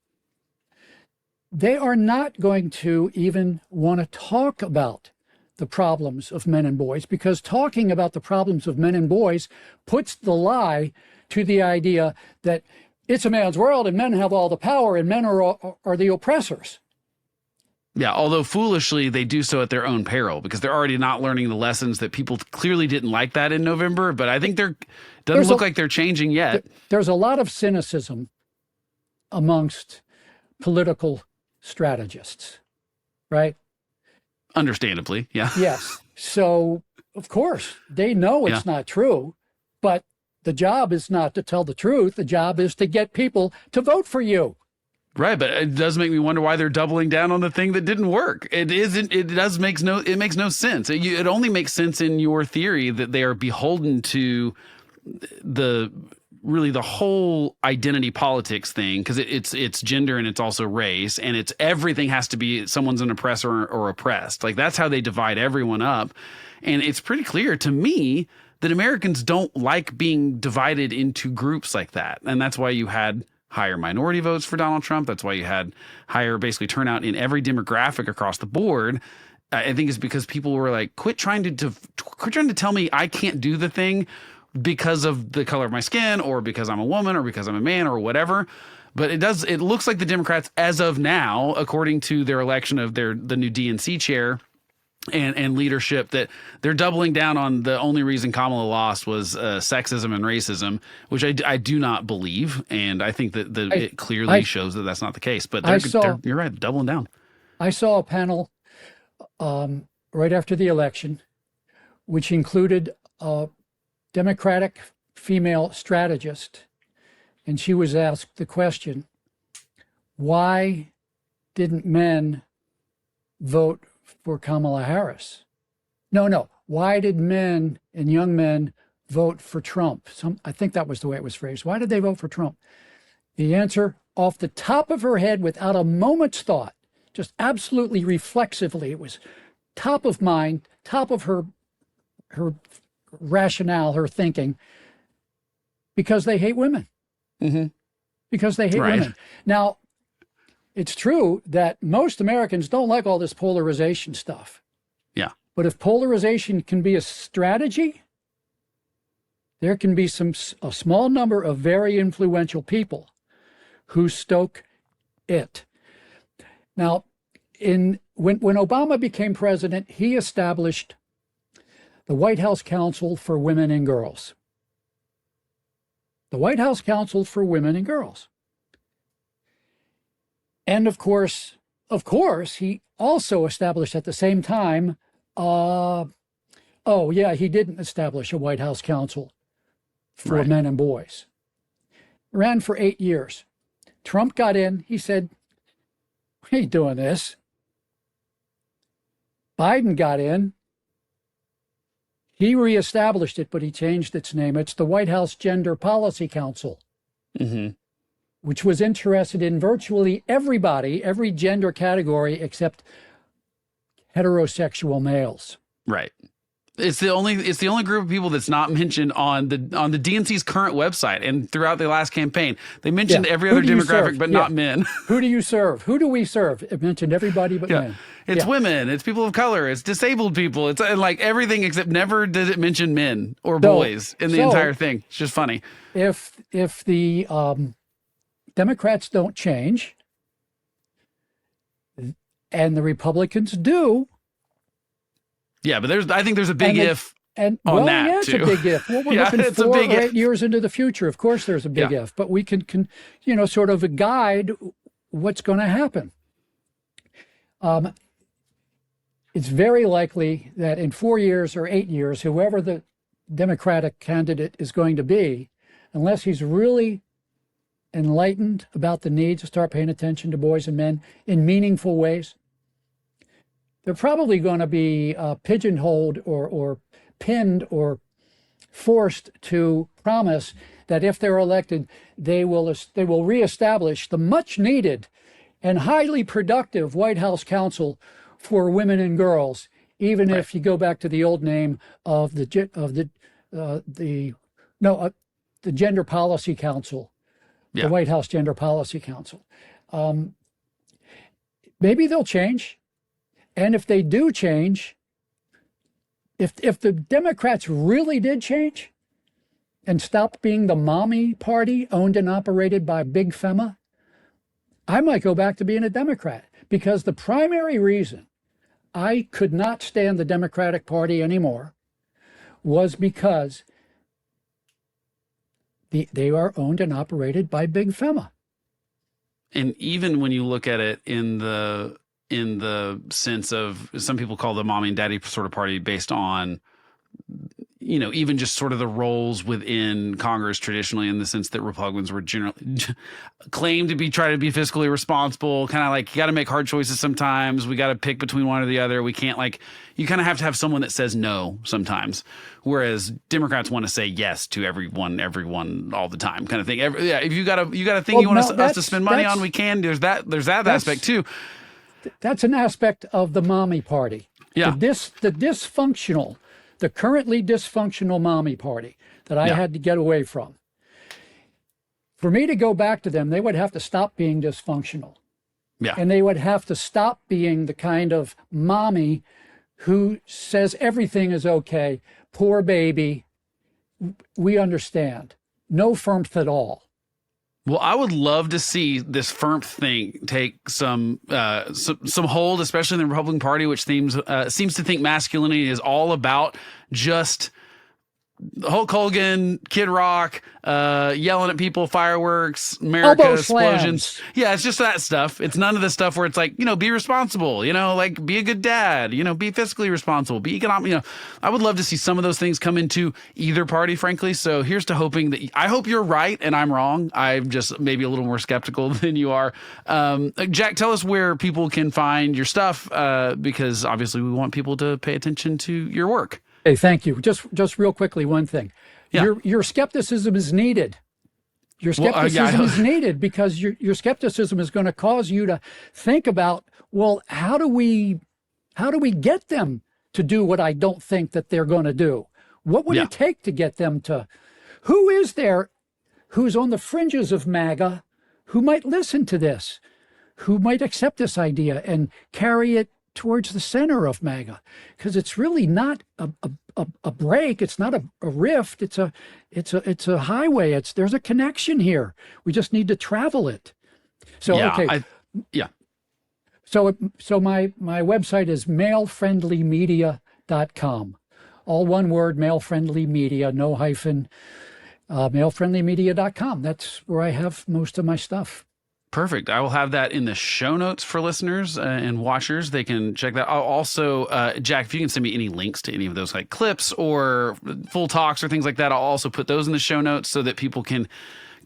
they are not going to even want to talk about the problems of men and boys, because talking about the problems of men and boys puts the lie to the idea that it's a man's world and men have all the power and men are the oppressors. Yeah, although foolishly they do so at their own peril, because they're already not learning the lessons that people clearly didn't like that in November. But I think doesn't look like they're changing yet. There's a lot of cynicism amongst political strategists, right? Understandably, yeah. Yes. So, of course, they know it's not true, but the job is not to tell the truth. The job is to get people to vote for you. Right, but it does make me wonder why they're doubling down on the thing that didn't work. It makes no sense. It only makes sense in your theory that they are beholden to the really the whole identity politics thing, because it's gender and it's also race, and it's everything has to be someone's an oppressor or oppressed. Like that's how they divide everyone up. And it's pretty clear to me that Americans don't like being divided into groups like that. And that's why you had higher minority votes for Donald Trump. That's why you had higher basically turnout in every demographic across the board. I think it's because people were like, quit trying to tell me I can't do the thing because of the color of my skin, or because I'm a woman, or because I'm a man, or whatever. But it looks like the Democrats, as of now, according to their election of the new DNC chair and leadership, that they're doubling down on the only reason Kamala lost was sexism and racism, which I do not believe. And I think that it clearly shows that that's not the case. But you're right, doubling down. I saw a panel right after the election, which included a Democratic female strategist. And she was asked the question, why didn't men vote for Kamala Harris? No. Why did men and young men vote for Trump? I think that was the way it was phrased. Why did they vote for Trump? The answer, off the top of her head, without a moment's thought, just absolutely reflexively, it was top of mind, top of her rationale, her thinking, because they hate women. Mm-hmm. Because they hate women. Now, it's true that most Americans don't like all this polarization stuff. Yeah. But if polarization can be a strategy, there can be a small number of very influential people who stoke it. Now, when Obama became president, he established the White House Council for Women and Girls. The White House Council for Women and Girls. And of course, he also established at the same time, he didn't establish a White House Council for men and boys. Ran for 8 years. Trump got in, he said, we ain't doing this. Biden got in, he reestablished it, but he changed its name. It's the White House Gender Policy Council. Mm-hmm. Which was interested in virtually everybody, every gender category except heterosexual males. Right. It's the only group of people that's not mentioned on the DNC's current website and throughout the last campaign. They mentioned every other demographic, but not men. Who do you serve? Who do we serve? It mentioned everybody but men. It's women. It's people of color. It's disabled people. It's like everything except never did it mention men or boys in the entire thing. It's just funny. If the Democrats don't change, and the Republicans do. Yeah, but I think there's a big if on that it's too. A big if. Well, we're looking 4 or 8 years into the future. Of course, there's a big if, but we can sort of guide what's going to happen. It's very likely that in 4 years or 8 years, whoever the Democratic candidate is going to be, unless he's really enlightened about the need to start paying attention to boys and men in meaningful ways, they're probably going to be pigeonholed or pinned or forced to promise that if they're elected, they will reestablish the much needed and highly productive White House Council for Women and Girls, even if you go back to the old name of the Gender Policy Council. The White House Gender Policy Council. Maybe they'll change. And if they do change, if the Democrats really did change and stop being the mommy party owned and operated by Big Fema, I might go back to being a Democrat, because the primary reason I could not stand the Democratic Party anymore was because they are owned and operated by Big Fema. And even when you look at it in the sense of, some people call the mommy and daddy sort of party based on, even just sort of the roles within Congress traditionally, in the sense that Republicans were generally claimed to try to be fiscally responsible, kind of like, you got to make hard choices sometimes. We got to pick between one or the other. We can't, like, you kind of have to have someone that says no sometimes. Whereas Democrats want to say yes to everyone all the time, kind of thing. If you got a thing you want us to spend money on, we can. There's that aspect too. That's an aspect of the mommy party. Yeah. The currently dysfunctional mommy party that I had to get away from. For me to go back to them, they would have to stop being dysfunctional. Yeah. And they would have to stop being the kind of mommy who says everything is okay. Poor baby. We understand. No firmth at all. Well, I would love to see this FERMP thing take some hold, especially in the Republican Party, which seems to think masculinity is all about just Hulk Hogan, Kid Rock, yelling at people, fireworks, America, explosions. Yeah, it's just that stuff. It's none of the stuff where it's like, be responsible, like be a good dad, be fiscally responsible, be economic, I would love to see some of those things come into either party, frankly. So here's to hoping that I hope you're right and I'm wrong. I'm just maybe a little more skeptical than you are. Jack, tell us where people can find your stuff, because obviously we want people to pay attention to your work. Hey, thank you. Just real quickly, one thing. Yeah. Your skepticism is needed. Your skepticism is needed, because your skepticism is going to cause you to think about, well, how do we get them to do what I don't think that they're going to do? What would it take to get them to? Who is there who's on the fringes of MAGA who might listen to this, who might accept this idea and carry it towards the center of MAGA? Because it's really not a break. It's not a rift. It's a highway. There's a connection here. We just need to travel it. So okay. So my website is malefriendlymedia.com. All one word, malefriendlymedia, no hyphen. Malefriendlymedia.com. That's where I have most of my stuff. Perfect. I will have that in the show notes for listeners and watchers. They can check that. I'll also, Jack, if you can send me any links to any of those like clips or full talks or things like that, I'll also put those in the show notes so that people can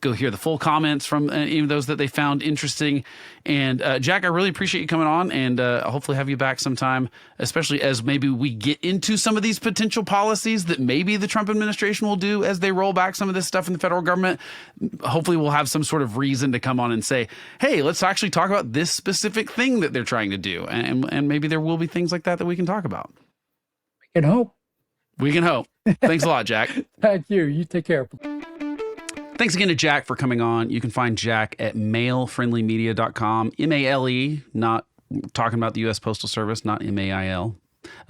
go hear the full comments from any of those that they found interesting. And Jack, I really appreciate you coming on, and I'll hopefully have you back sometime, especially as maybe we get into some of these potential policies that maybe the Trump administration will do as they roll back some of this stuff in the federal government. Hopefully we'll have some sort of reason to come on and say, hey, let's actually talk about this specific thing that they're trying to do. And maybe there will be things like that we can talk about. We can hope. We can hope. Thanks a lot, Jack. Thank you. You take care. Thanks again to Jack for coming on. You can find Jack at malefriendlymedia.com. MALE, not talking about the U.S. Postal Service, not MAIL.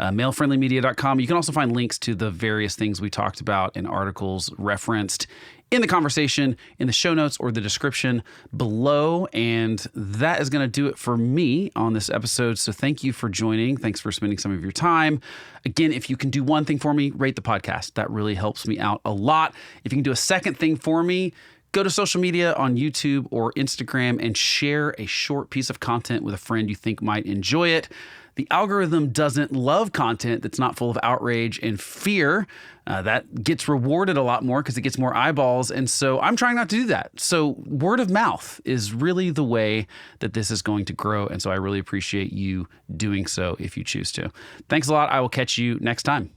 Malefriendlymedia.com. You can also find links to the various things we talked about and articles referenced in the conversation in the show notes or the description below. And that is going to do it for me on this episode. So thank you for joining. Thanks for spending some of your time. Again, if you can do one thing for me, rate the podcast. That really helps me out a lot. If you can do a second thing for me, go to social media on YouTube or Instagram and share a short piece of content with a friend you think might enjoy it. The algorithm doesn't love content that's not full of outrage and fear. That gets rewarded a lot more because it gets more eyeballs. And so I'm trying not to do that. So word of mouth is really the way that this is going to grow. And so I really appreciate you doing so if you choose to. Thanks a lot. I will catch you next time.